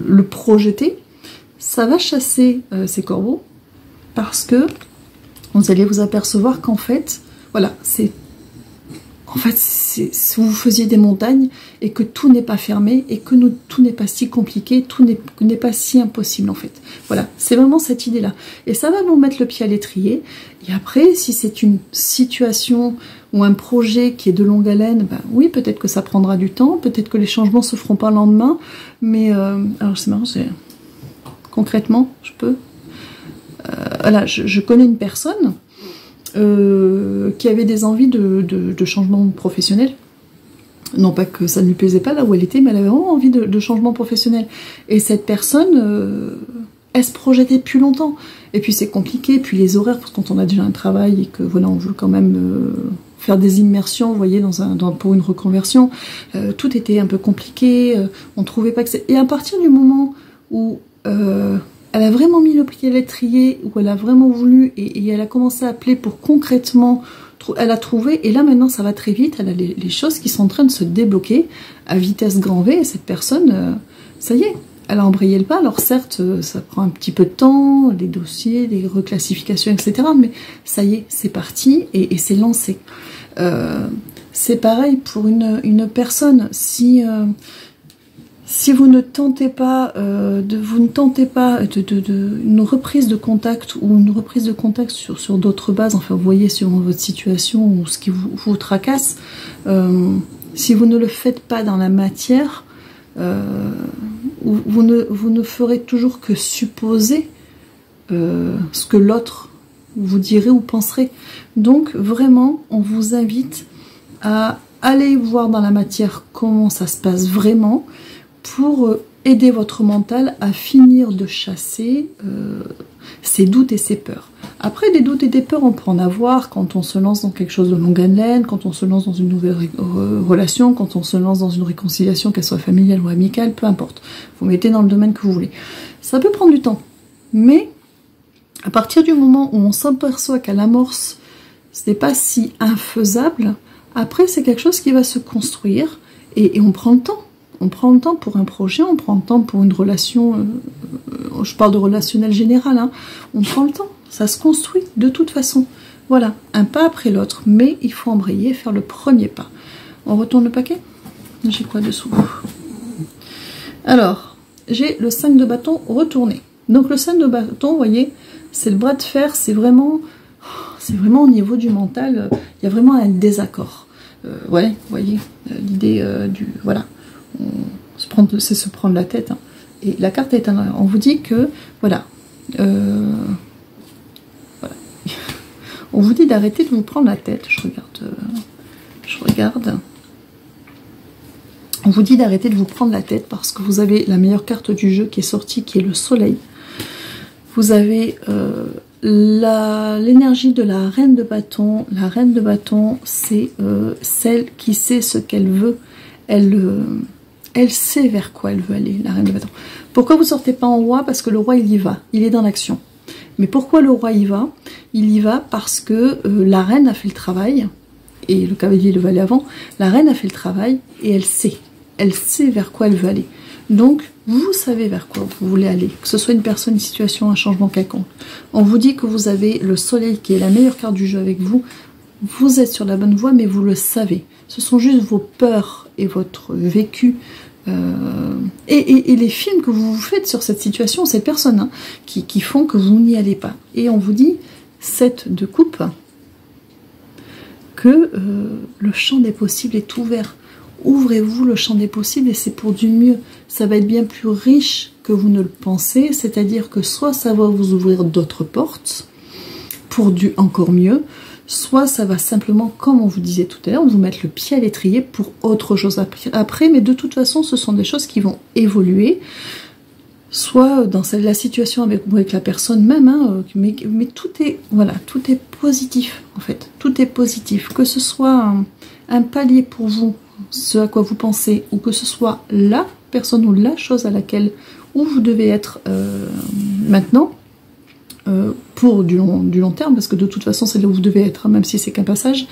le projeter, ça va chasser ces corbeaux, parce que vous allez vous apercevoir qu'en fait, voilà, c'est si vous faisiez des montagnes et que tout n'est pas fermé et que tout n'est pas si compliqué, tout n'est pas si impossible en fait. Voilà, c'est vraiment cette idée-là. Et ça va vous mettre le pied à l'étrier. Et après, si c'est une situation ou un projet qui est de longue haleine, ben oui, peut-être que ça prendra du temps, peut-être que les changements se feront pas le lendemain, mais alors c'est marrant, concrètement, je peux. Voilà, je connais une personne qui avait des envies de changement professionnel. Non pas que ça ne lui plaisait pas là où elle était, mais elle avait vraiment envie de changement professionnel. Et cette personne, elle se projetait depuis longtemps. Et puis c'est compliqué, puis les horaires, parce que quand on a déjà un travail et que voilà, on veut quand même faire des immersions, vous voyez, pour une reconversion, tout était un peu compliqué, on trouvait pas que c'est... Et à partir du moment où elle a vraiment mis le pied à l'étrier, où elle a vraiment voulu, et elle a commencé à appeler pour concrètement, elle a trouvé, et là maintenant ça va très vite, elle a les choses qui sont en train de se débloquer à vitesse grand V, et cette personne, ça y est, elle a embrayé le pas. Alors certes, ça prend un petit peu de temps, les dossiers, les reclassifications, etc., mais ça y est, c'est parti, et c'est lancé. C'est pareil pour une personne, si vous ne tentez pas, une reprise de contact, ou une reprise de contact sur d'autres bases, enfin vous voyez sur votre situation ou ce qui vous tracasse, si vous ne le faites pas dans la matière, vous ne ferez toujours que supposer ce que l'autre vous dirait ou penserait. Donc vraiment, on vous invite à aller voir dans la matière comment ça se passe vraiment, pour aider votre mental à finir de chasser ses doutes et ses peurs. Après, des doutes et des peurs, on peut en avoir quand on se lance dans quelque chose de longue haleine, quand on se lance dans une nouvelle relation, quand on se lance dans une réconciliation, qu'elle soit familiale ou amicale, peu importe. Vous mettez dans le domaine que vous voulez. Ça peut prendre du temps, mais à partir du moment où on s'aperçoit qu'à l'amorce, ce n'est pas si infaisable, après c'est quelque chose qui va se construire, et on prend le temps. On prend le temps pour un projet, on prend le temps pour une relation, je parle de relationnel général, hein. On prend le temps, ça se construit de toute façon. Voilà, un pas après l'autre, mais il faut embrayer, faire le premier pas. On retourne le paquet? J'ai quoi dessous? Alors, j'ai le 5 de bâton retourné. Donc le 5 de bâton, vous voyez, c'est le bras de fer, c'est vraiment au niveau du mental, il y a vraiment un désaccord. Ouais, vous voyez, l'idée du... Voilà. C'est se prendre la tête, hein. Et la carte est on vous dit que voilà, voilà. On vous dit d'arrêter de vous prendre la tête. Je regarde, on vous dit d'arrêter de vous prendre la tête, parce que vous avez la meilleure carte du jeu qui est sortie, qui est le soleil. Vous avez l'énergie de la reine de bâton. La reine de bâton, c'est celle qui sait ce qu'elle veut. Elle sait vers quoi elle veut aller, la reine de bâton. Pourquoi vous ne sortez pas en roi? Parce que le roi, il y va, il est dans l'action. Mais pourquoi le roi y va? Il y va parce que la reine a fait le travail, et le cavalier le valet avant. La reine a fait le travail, et elle sait vers quoi elle veut aller. Donc, vous savez vers quoi vous voulez aller, que ce soit une personne, une situation, un changement quelconque. On vous dit que vous avez le soleil, qui est la meilleure carte du jeu avec vous. Vous êtes sur la bonne voie, mais vous le savez. Ce sont juste vos peurs et votre vécu, et les films que vous vous faites sur cette situation, cette personne, hein, qui font que vous n'y allez pas. Et on vous dit, 7 de coupe, que le champ des possibles est ouvert. Ouvrez-vous le champ des possibles, et c'est pour du mieux. Ça va être bien plus riche que vous ne le pensez, c'est-à-dire que soit ça va vous ouvrir d'autres portes, pour du encore mieux, soit ça va simplement, comme on vous disait tout à l'heure, vous mettre le pied à l'étrier pour autre chose après, mais de toute façon, ce sont des choses qui vont évoluer. soit dans la situation avec la personne même, hein, mais tout est, voilà, tout est positif en fait, tout est positif, que ce soit un palier pour vous, ce à quoi vous pensez, ou que ce soit la personne ou la chose à laquelle où vous devez être maintenant, pour du long terme, parce que de toute façon c'est là où vous devez être, hein, même si c'est qu'un passage,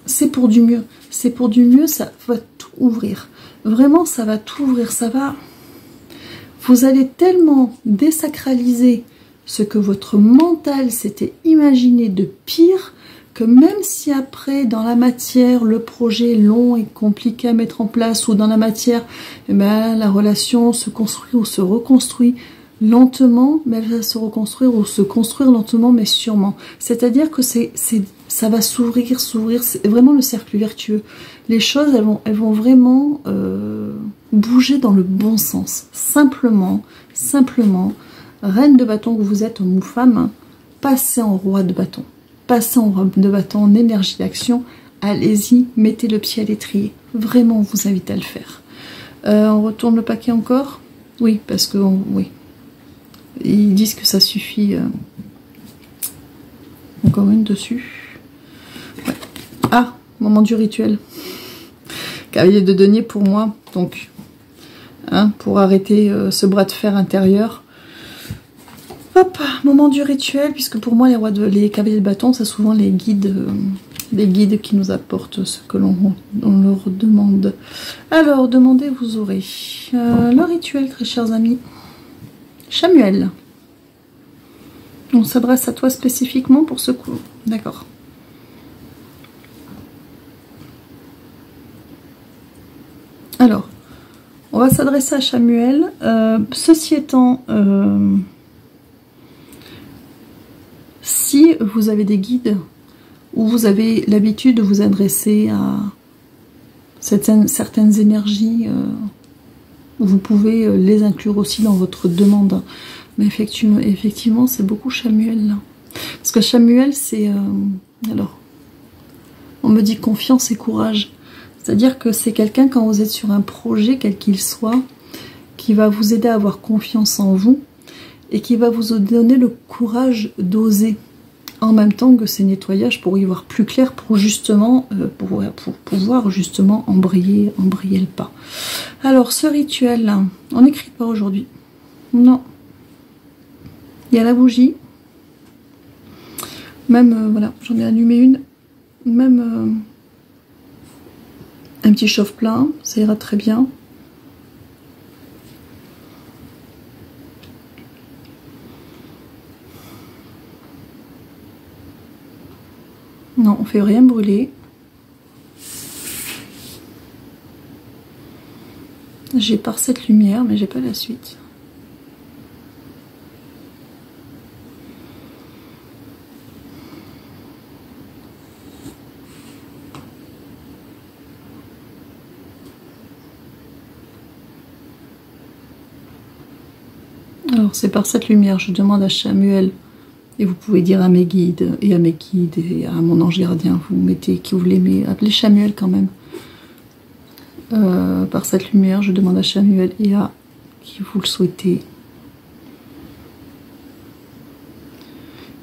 c'est pour du mieux, c'est pour du mieux, ça va tout ouvrir, vraiment ça va tout ouvrir, ça va... Vous allez tellement désacraliser ce que votre mental s'était imaginé de pire, que même si après, dans la matière, le projet est long et compliqué à mettre en place, ou dans la matière, eh ben, la relation se construit ou se reconstruit lentement, mais elle va se reconstruire ou se construire lentement, mais sûrement. C'est-à-dire que ça va s'ouvrir, c'est vraiment le cercle vertueux. Les choses, elles vont vraiment bouger dans le bon sens. Simplement, reine de bâton que vous êtes, homme ou femme, passez en roi de bâton. Passez en roi de bâton, en énergie d'action. Allez-y, mettez le pied à l'étrier. Vraiment, on vous invite à le faire. On retourne le paquet encore? Oui, parce que... oui. Ils disent que ça suffit. Encore une dessus. Ouais. Ah, moment du rituel. Cavalier de denier pour moi. Donc, hein, pour arrêter ce bras de fer intérieur. Hop, moment du rituel, puisque pour moi les cavaliers de bâton, c'est souvent les guides qui nous apportent ce que l'on leur demande. Alors, demandez, vous aurez. Le rituel, très chers amis. Chamuel. On s'adresse à toi spécifiquement pour ce coup. D'accord. Alors, on va s'adresser à Chamuel. Ceci étant, si vous avez des guides ou vous avez l'habitude de vous adresser à certaines énergies, vous pouvez les inclure aussi dans votre demande. Mais effectivement c'est beaucoup Chamuel là. Parce que Chamuel, c'est... alors, on me dit confiance et courage. C'est-à-dire que c'est quelqu'un, quand vous êtes sur un projet, quel qu'il soit, qui va vous aider à avoir confiance en vous et qui va vous donner le courage d'oser. En même temps que ces nettoyages pour y voir plus clair, pour justement pour pouvoir justement embrayer le pas. Alors ce rituel là, on n'écrit pas aujourd'hui. Non. Il y a la bougie. Même voilà, j'en ai allumé une. Même un petit chauffe-plat, ça ira très bien. Non, on fait rien brûler. J'ai par cette lumière, mais j'ai pas la suite. Alors c'est par cette lumière, je demande à Chamuel. Et vous pouvez dire à mes guides et à mon ange gardien, vous mettez qui vous l'aimez, appelez Chamuel quand même. Par cette lumière, je demande à Chamuel et à qui vous le souhaitez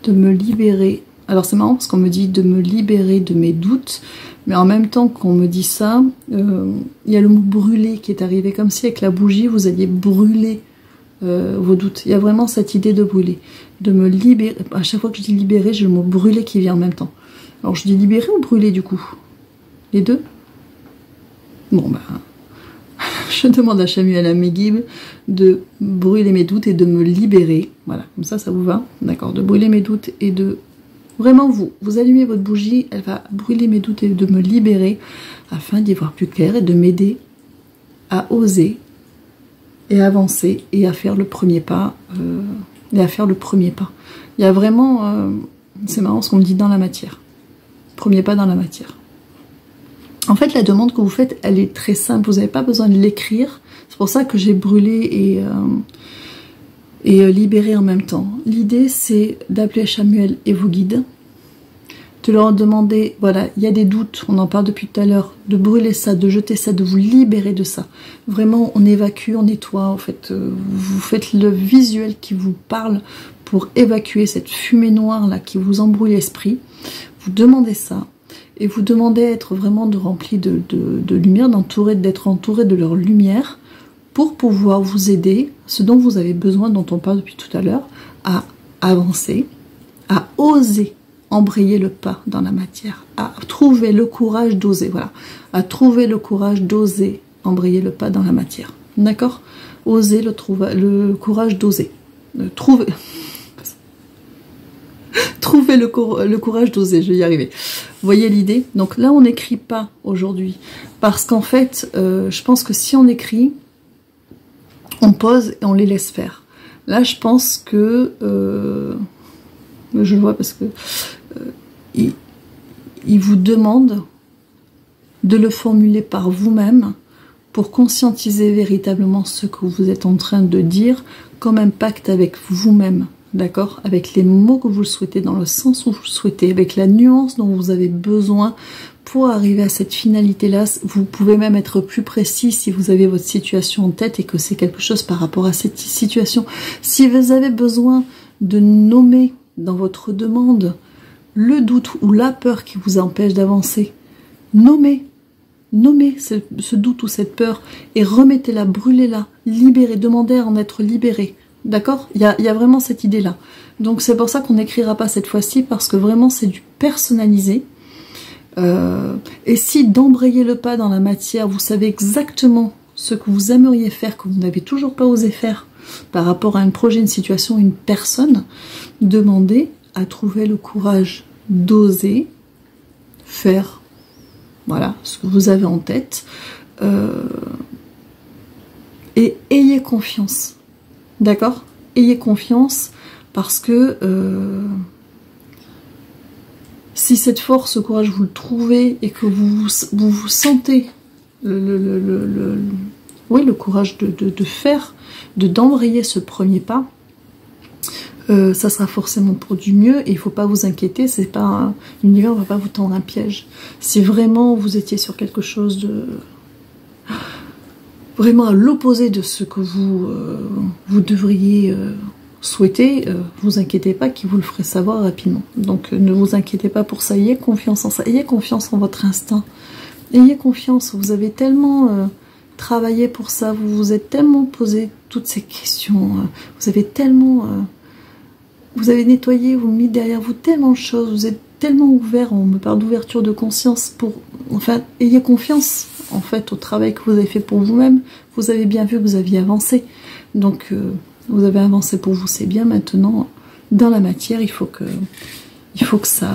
de me libérer. Alors c'est marrant parce qu'on me dit de me libérer de mes doutes, mais en même temps qu'on me dit ça, il y a le mot brûler qui est arrivé, comme si avec la bougie vous alliez brûler vos doutes. Il y a vraiment cette idée de brûler, de me libérer. À chaque fois que je dis libérer, j'ai le mot brûler qui vient en même temps. Alors je dis libérer ou brûler du coup? Les deux? Bon bah, je demande à Chamuel, à mes guides, de brûler mes doutes et de me libérer. Voilà, comme ça vous va? D'accord, de brûler mes doutes et de... Vraiment vous allumez votre bougie, elle va brûler mes doutes et de me libérer afin d'y voir plus clair et de m'aider à oser et avancer et à faire le premier pas. Il y a vraiment, c'est marrant ce qu'on me dit dans la matière. Premier pas dans la matière. En fait, la demande que vous faites, elle est très simple. Vous n'avez pas besoin de l'écrire. C'est pour ça que j'ai brûlé et libéré en même temps. L'idée, c'est d'appeler Chamuel et vos guides de leur demander, voilà, il y a des doutes, on en parle depuis tout à l'heure, de brûler ça, de jeter ça, de vous libérer de ça. Vraiment, on évacue, on nettoie, en fait, vous faites le visuel qui vous parle pour évacuer cette fumée noire là qui vous embrouille l'esprit. Vous demandez ça et vous demandez à être vraiment rempli de lumière, d'être entouré de leur lumière pour pouvoir vous aider, ce dont vous avez besoin, dont on parle depuis tout à l'heure, à avancer, à oser embrayer le pas dans la matière, à trouver le courage d'oser, voilà, à trouver le courage d'oser embrayer le pas dans la matière, d'accord? Oser le courage d'oser, trouver le courage d'oser, je vais y arriver. Vous voyez l'idée? Donc là, on n'écrit pas aujourd'hui, parce qu'en fait, je pense que si on écrit, on pose et on les laisse faire. Là, je pense que je le vois parce que il vous demande de le formuler par vous-même pour conscientiser véritablement ce que vous êtes en train de dire comme impact avec vous-même, d'accord? Avec les mots que vous le souhaitez, dans le sens où vous le souhaitez, avec la nuance dont vous avez besoin pour arriver à cette finalité-là. Vous pouvez même être plus précis si vous avez votre situation en tête et que c'est quelque chose par rapport à cette situation. Si vous avez besoin de nommer dans votre demande le doute ou la peur qui vous empêche d'avancer, nommez ce doute ou cette peur et remettez-la, brûlez-la, libérez, demandez à en être libéré. D'accord? Il y a vraiment cette idée-là. Donc c'est pour ça qu'on n'écrira pas cette fois-ci, parce que vraiment c'est du personnalisé. Et si d'embrayer le pas dans la matière, vous savez exactement ce que vous aimeriez faire, que vous n'avez toujours pas osé faire par rapport à un projet, une situation, une personne, demandez à trouver le courage d'oser faire, voilà, ce que vous avez en tête, et ayez confiance, d'accord? Ayez confiance, parce que si cette force, ce courage, vous le trouvez et que vous sentez le courage de faire, d'embrayer ce premier pas, ça sera forcément pour du mieux et il ne faut pas vous inquiéter, c'est pas l'univers ne va pas vous tendre un piège. Si vraiment vous étiez sur quelque chose de vraiment à l'opposé de ce que vous devriez souhaiter, vous inquiétez pas qu'il vous le ferait savoir rapidement. Donc ne vous inquiétez pas pour ça, ayez confiance en ça, ayez confiance en votre instinct, ayez confiance, vous avez tellement travaillé pour ça, vous vous êtes tellement posé toutes ces questions, vous avez tellement vous avez nettoyé, vous mis derrière vous tellement de choses, vous êtes tellement ouvert, on me parle d'ouverture de conscience, pour, enfin, ayez confiance en fait au travail que vous avez fait pour vous-même. Vous avez bien vu que vous aviez avancé, donc vous avez avancé pour vous, c'est bien. Maintenant dans la matière, il faut que ça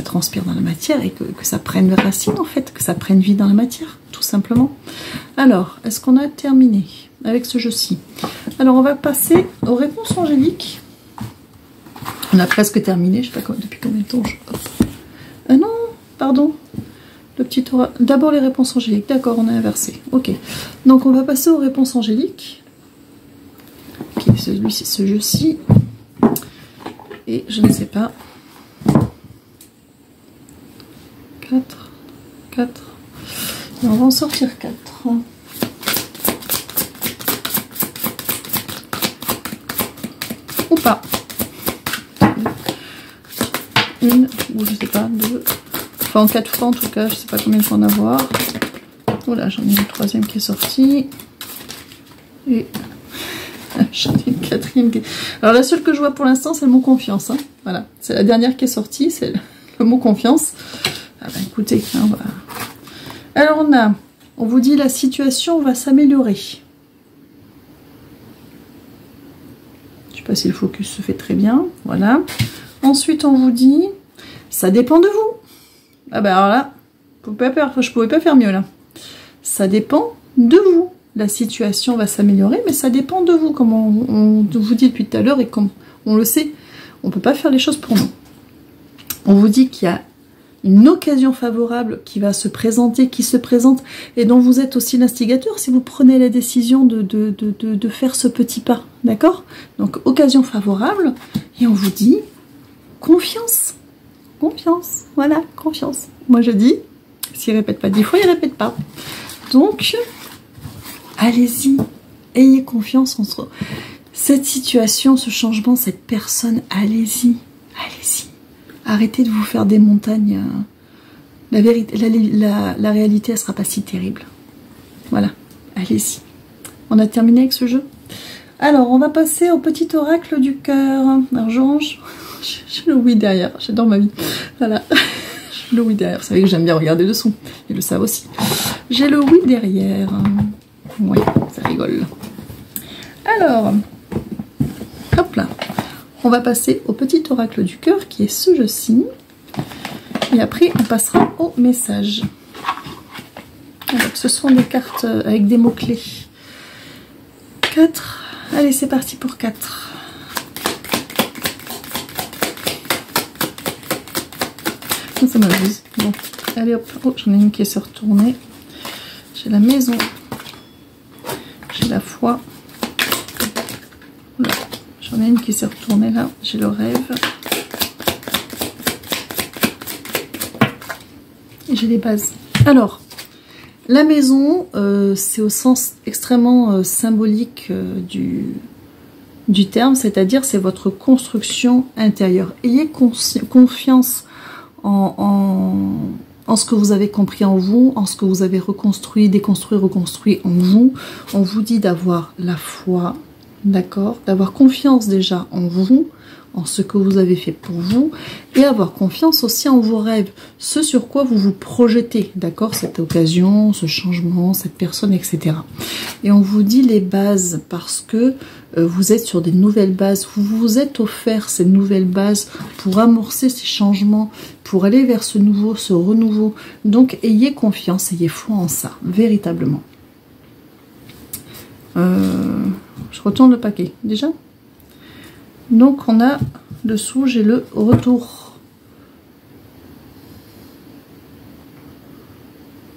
transpire dans la matière et que ça prenne racine en fait, que ça prenne vie dans la matière, tout simplement. Alors, est-ce qu'on a terminé avec ce jeu-ci? Alors on va passer aux réponses angéliques. On a presque terminé, je sais pas depuis combien de temps je... non, pardon. Le petit aura... D'abord les réponses angéliques, d'accord, on a inversé. Ok, donc on va passer aux réponses angéliques. Ok, celui-ci, ce jeu-ci. Et je ne sais pas. 4. Et on va en sortir 4. Ou pas. Une, ou je sais pas, deux. Enfin en 4 fois en tout cas, je sais pas combien je vais en avoir. Voilà, j'en ai une troisième qui est sortie. Et j'en ai une quatrième qui est... Alors la seule que je vois pour l'instant, c'est le mot confiance. Hein. Voilà, c'est la dernière qui est sortie, c'est le mot confiance. Ah bah écoutez, on va... Alors on vous dit la situation va s'améliorer. Je sais pas si le focus se fait très bien, voilà. Ensuite on vous dit, ça dépend de vous. Ah bah alors là, je pouvais pas faire mieux là. Ça dépend de vous. La situation va s'améliorer, mais ça dépend de vous, comme on vous dit depuis tout à l'heure et comme on le sait, on peut pas faire les choses pour nous. On vous dit qu'il y a une occasion favorable qui va se présenter, qui se présente, et dont vous êtes aussi l'instigateur si vous prenez la décision de faire ce petit pas, d'accord? Donc occasion favorable, et on vous dit confiance, confiance. Voilà, confiance. Moi je dis, s'il répète pas 10 fois, il répète pas. Donc, allez-y, ayez confiance en cette situation, ce changement, cette personne. Allez-y, allez-y. Arrêtez de vous faire des montagnes. La vérité, la réalité, elle sera pas si terrible. Voilà, allez-y. On a terminé avec ce jeu. Alors, on va passer au petit oracle du cœur. Alors, je range. J'ai le oui derrière. J'adore ma vie. Voilà. J'ai le oui derrière. Vous savez que j'aime bien regarder dessous. Ils le savent aussi. J'ai le oui derrière. Oui, ça rigole. Alors, hop là. On va passer au petit oracle du cœur qui est ce jeu-ci. Et après, on passera au message. Alors, ce sont des cartes avec des mots-clés. 4. Allez, c'est parti pour 4. Ça m'amuse. Bon, allez hop. Oh, j'en ai une qui s'est retournée. J'ai la maison. J'ai la foi. J'en ai une qui s'est retournée là. J'ai le rêve. Et j'ai les bases. Alors, la maison, c'est au sens extrêmement symbolique du terme, c'est-à-dire c'est votre construction intérieure. Ayez confiance en ce que vous avez compris en vous, en ce que vous avez reconstruit, déconstruit, reconstruit en vous. On vous dit d'avoir la foi, d'accord, d'avoir confiance déjà en vous, en ce que vous avez fait pour vous, et avoir confiance aussi en vos rêves, ce sur quoi vous vous projetez, d'accord, cette occasion, ce changement, cette personne, etc. Et on vous dit les bases parce que vous êtes sur des nouvelles bases, vous vous êtes offert ces nouvelles bases pour amorcer ces changements, pour aller vers ce nouveau, ce renouveau. Donc ayez confiance, ayez foi en ça, véritablement. Je retourne le paquet, déjà. Donc on a dessous, j'ai le retour.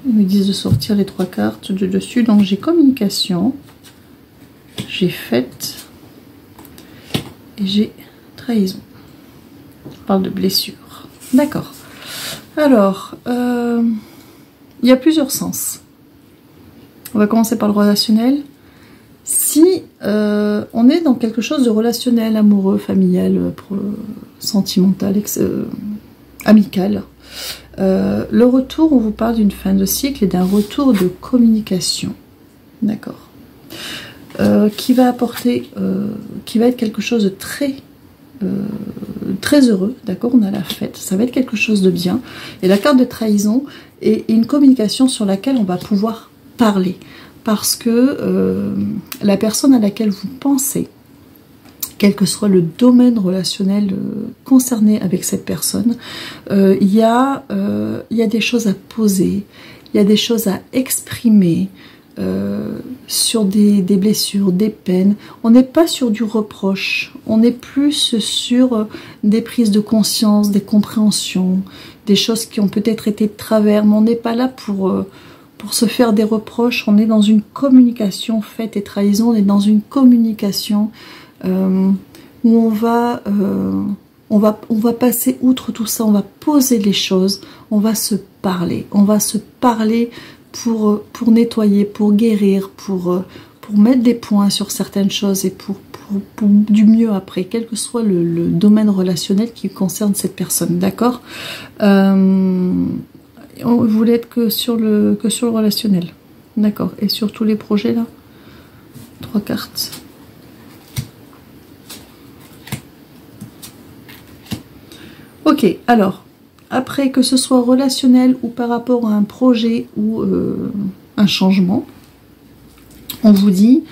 Ils me disent de sortir les 3 cartes de dessus. Donc j'ai communication, j'ai fête et j'ai trahison. On parle de blessure. D'accord. Alors, il y a plusieurs sens. On va commencer par le relationnel. Si on est dans quelque chose de relationnel, amoureux, familial, sentimental, amical, le retour, on vous parle d'une fin de cycle et d'un retour de communication, d'accord, qui va apporter, qui va être quelque chose de très heureux, d'accord, on a la fête, ça va être quelque chose de bien, et la carte de trahison est une communication sur laquelle on va pouvoir parler. Parce que la personne à laquelle vous pensez, quel que soit le domaine relationnel concerné avec cette personne, il y a des choses à poser, il y a des choses à exprimer sur des blessures, des peines. On n'est pas sur du reproche, on est plus sur des prises de conscience, des compréhensions, des choses qui ont peut-être été de travers, mais on n'est pas là pour se faire des reproches. On est dans une communication, fête et trahison, on est dans une communication où on va passer outre tout ça, on va poser les choses, on va se parler pour nettoyer, pour guérir, pour mettre des points sur certaines choses et pour du mieux après, quel que soit le domaine relationnel qui concerne cette personne, d'accord. On voulait être que sur le relationnel. D'accord. Et sur tous les projets là 3 cartes. Ok, alors, après que ce soit relationnel ou par rapport à un projet ou un changement, on vous dit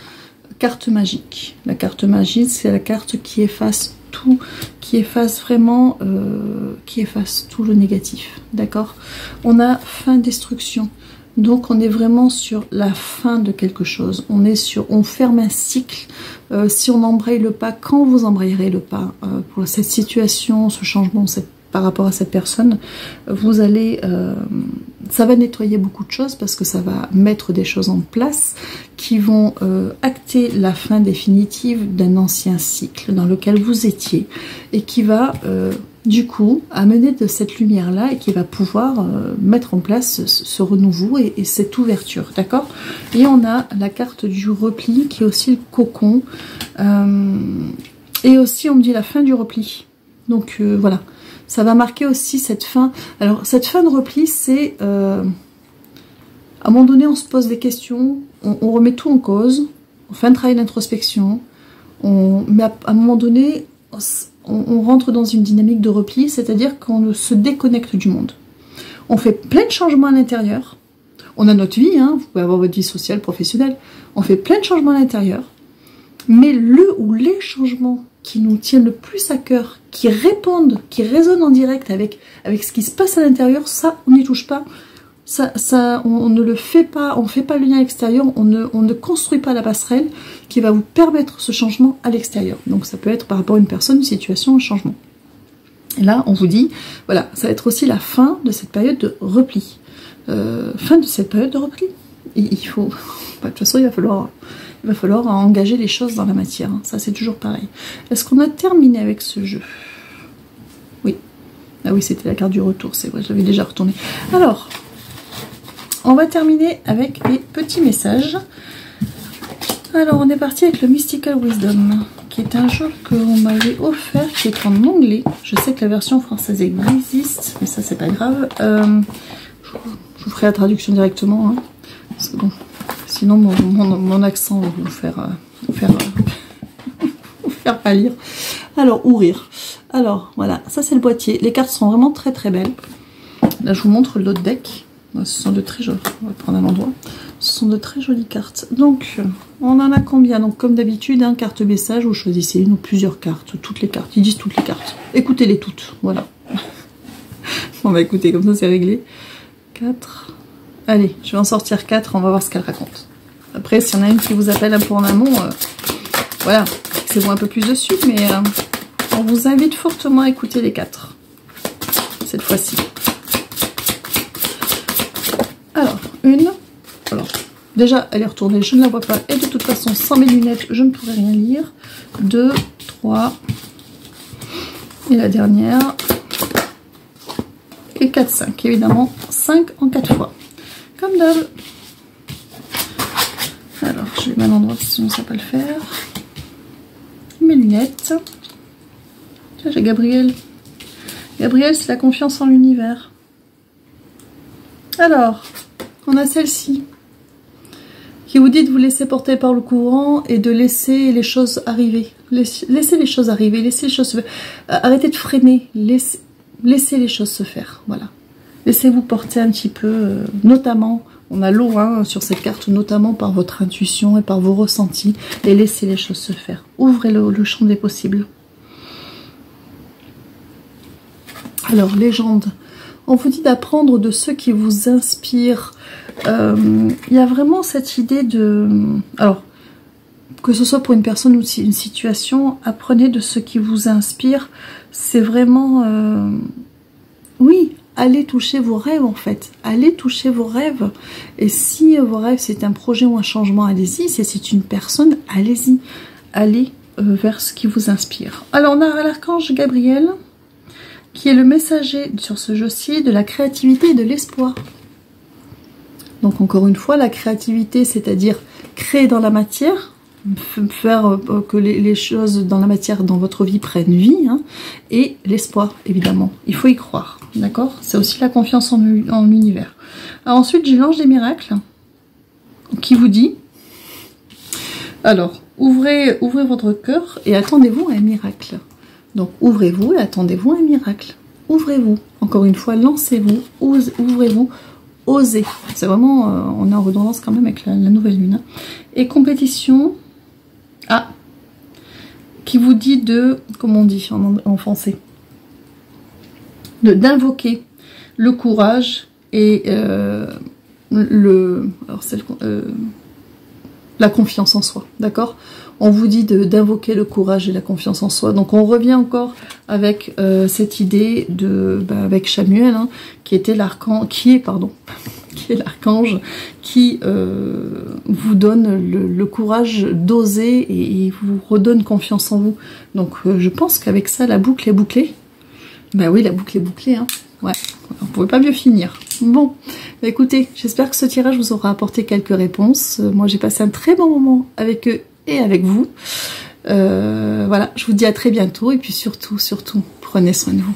carte magique. La carte magique, c'est la carte qui efface tout, qui efface vraiment, qui efface tout le négatif, d'accord. On a fin destruction, donc on est vraiment sur la fin de quelque chose, on ferme un cycle. Si on embraye le pas, quand vous embrayerez le pas pour cette situation, ce changement, par rapport à cette personne, vous allez, ça va nettoyer beaucoup de choses parce que ça va mettre des choses en place qui vont acter la fin définitive d'un ancien cycle dans lequel vous étiez et qui va du coup, amener de cette lumière-là et qui va pouvoir mettre en place ce renouveau et cette ouverture, d'accord? Et on a la carte du repli qui est aussi le cocon. Et aussi, on me dit la fin du repli. Donc, voilà. Ça va marquer aussi cette fin. Alors, cette fin de repli, c'est... à un moment donné, on se pose des questions, on remet tout en cause, on fait un travail d'introspection, mais à un moment donné... on rentre dans une dynamique de repli, c'est-à-dire qu'on se déconnecte du monde. On fait plein de changements à l'intérieur. On a notre vie, hein, vous pouvez avoir votre vie sociale, professionnelle. On fait plein de changements à l'intérieur. Mais le ou les changements qui nous tiennent le plus à cœur, qui répondent, qui résonnent en direct avec ce qui se passe à l'intérieur, ça, on n'y touche pas. On ne le fait pas, on ne fait pas le lien extérieur, on ne construit pas la passerelle qui va vous permettre ce changement à l'extérieur. Donc ça peut être par rapport à une personne, une situation, un changement. Et là, on vous dit, voilà, ça va être aussi la fin de cette période de repli. Fin de cette période de repli. Et il faut, de toute façon, il va falloir engager les choses dans la matière. Hein. Ça, c'est toujours pareil. Est-ce qu'on a terminé avec ce jeu? Oui. Ah oui, c'était la carte du retour, c'est vrai, je l'avais déjà retourné. Alors... on va terminer avec les petits messages. Alors, on est parti avec le Mystical Wisdom, qui est un jeu que l'on m'avait offert, qui est en anglais. Je sais que la version française existe, mais ça, c'est pas grave. Je vous ferai la traduction directement, hein, parce que bon, sinon mon accent va vous faire pas lire. Alors, ouvrir. Alors, voilà, ça c'est le boîtier. Les cartes sont vraiment très très belles. Là, je vous montre l'autre deck. Ce sont de très jolies, on va prendre un endroit. Ce sont de très jolies cartes. Donc, on en a combien? Donc, comme d'habitude, hein, carte message, vous choisissez une ou plusieurs cartes, toutes les cartes. Ils disent toutes les cartes. Écoutez-les toutes, voilà. On va écouter, comme ça c'est réglé. 4. Allez, je vais en sortir 4, on va voir ce qu'elle raconte. Après, s'il y en a une qui vous appelle un peu en amont, voilà, c'est bon un peu plus dessus, mais on vous invite fortement à écouter les 4. Cette fois-ci. Alors, une. Alors, déjà, elle est retournée, je ne la vois pas. Et de toute façon, sans mes lunettes, je ne pourrais rien lire. 2, 3. Et la dernière. Et 4, 5. Évidemment, 5 en 4 fois. Comme d'hab. Alors, je vais mettre à l'endroit, sinon ça ne va pas le faire. Mes lunettes. Tiens, j'ai Gabriel. Gabriel, c'est la confiance en l'univers. Alors, on a celle-ci qui vous dit de vous laisser porter par le courant et de laisser les choses arriver. Laissez les choses arriver, laissez les choses se faire. Arrêtez de freiner, laissez les choses se faire. Voilà. Laissez-vous porter un petit peu, notamment, on a l'eau hein, sur cette carte, notamment par votre intuition et par vos ressentis, et laissez les choses se faire. Ouvrez le champ des possibles. Alors, légende. On vous dit d'apprendre de ceux qui vous inspirent. Il y a vraiment cette idée de... Alors, que ce soit pour une personne ou une situation, apprenez de ceux qui vous inspirent. C'est vraiment... oui, allez toucher vos rêves en fait. Allez toucher vos rêves. Et si vos rêves c'est un projet ou un changement, allez-y. Si c'est une personne, allez-y. Allez vers ce qui vous inspire. Alors, on a l'archange Gabriel, qui est le messager sur ce jeu-ci de la créativité et de l'espoir. Donc encore une fois, la créativité, c'est-à-dire créer dans la matière, faire que les choses dans la matière, dans votre vie, prennent vie, hein, et l'espoir, évidemment. Il faut y croire, d'accord? C'est aussi la confiance en l'univers. Ensuite, j'ai l'ange des miracles, qui vous dit, alors, ouvrez votre cœur et attendez-vous à un miracle. Donc, ouvrez-vous et attendez-vous un miracle. Ouvrez-vous. Encore une fois, lancez-vous, ouvrez-vous, osez. C'est vraiment, on est en redondance quand même avec la nouvelle lune. Et compétition, qui vous dit de, comment on dit en français, d'invoquer le courage et la confiance en soi, d'accord? On vous dit d'invoquer le courage et la confiance en soi. Donc on revient encore avec cette idée de, avec Chamuel, hein, qui est l'archange, qui vous donne le courage d'oser et vous redonne confiance en vous. Donc je pense qu'avec ça, la boucle est bouclée. Bah oui, la boucle est bouclée, hein. Ouais, on pouvait pas mieux finir. Bon, bah écoutez, j'espère que ce tirage vous aura apporté quelques réponses. Moi, j'ai passé un très bon moment avec eux et avec vous. Voilà, je vous dis à très bientôt et puis surtout, prenez soin de vous.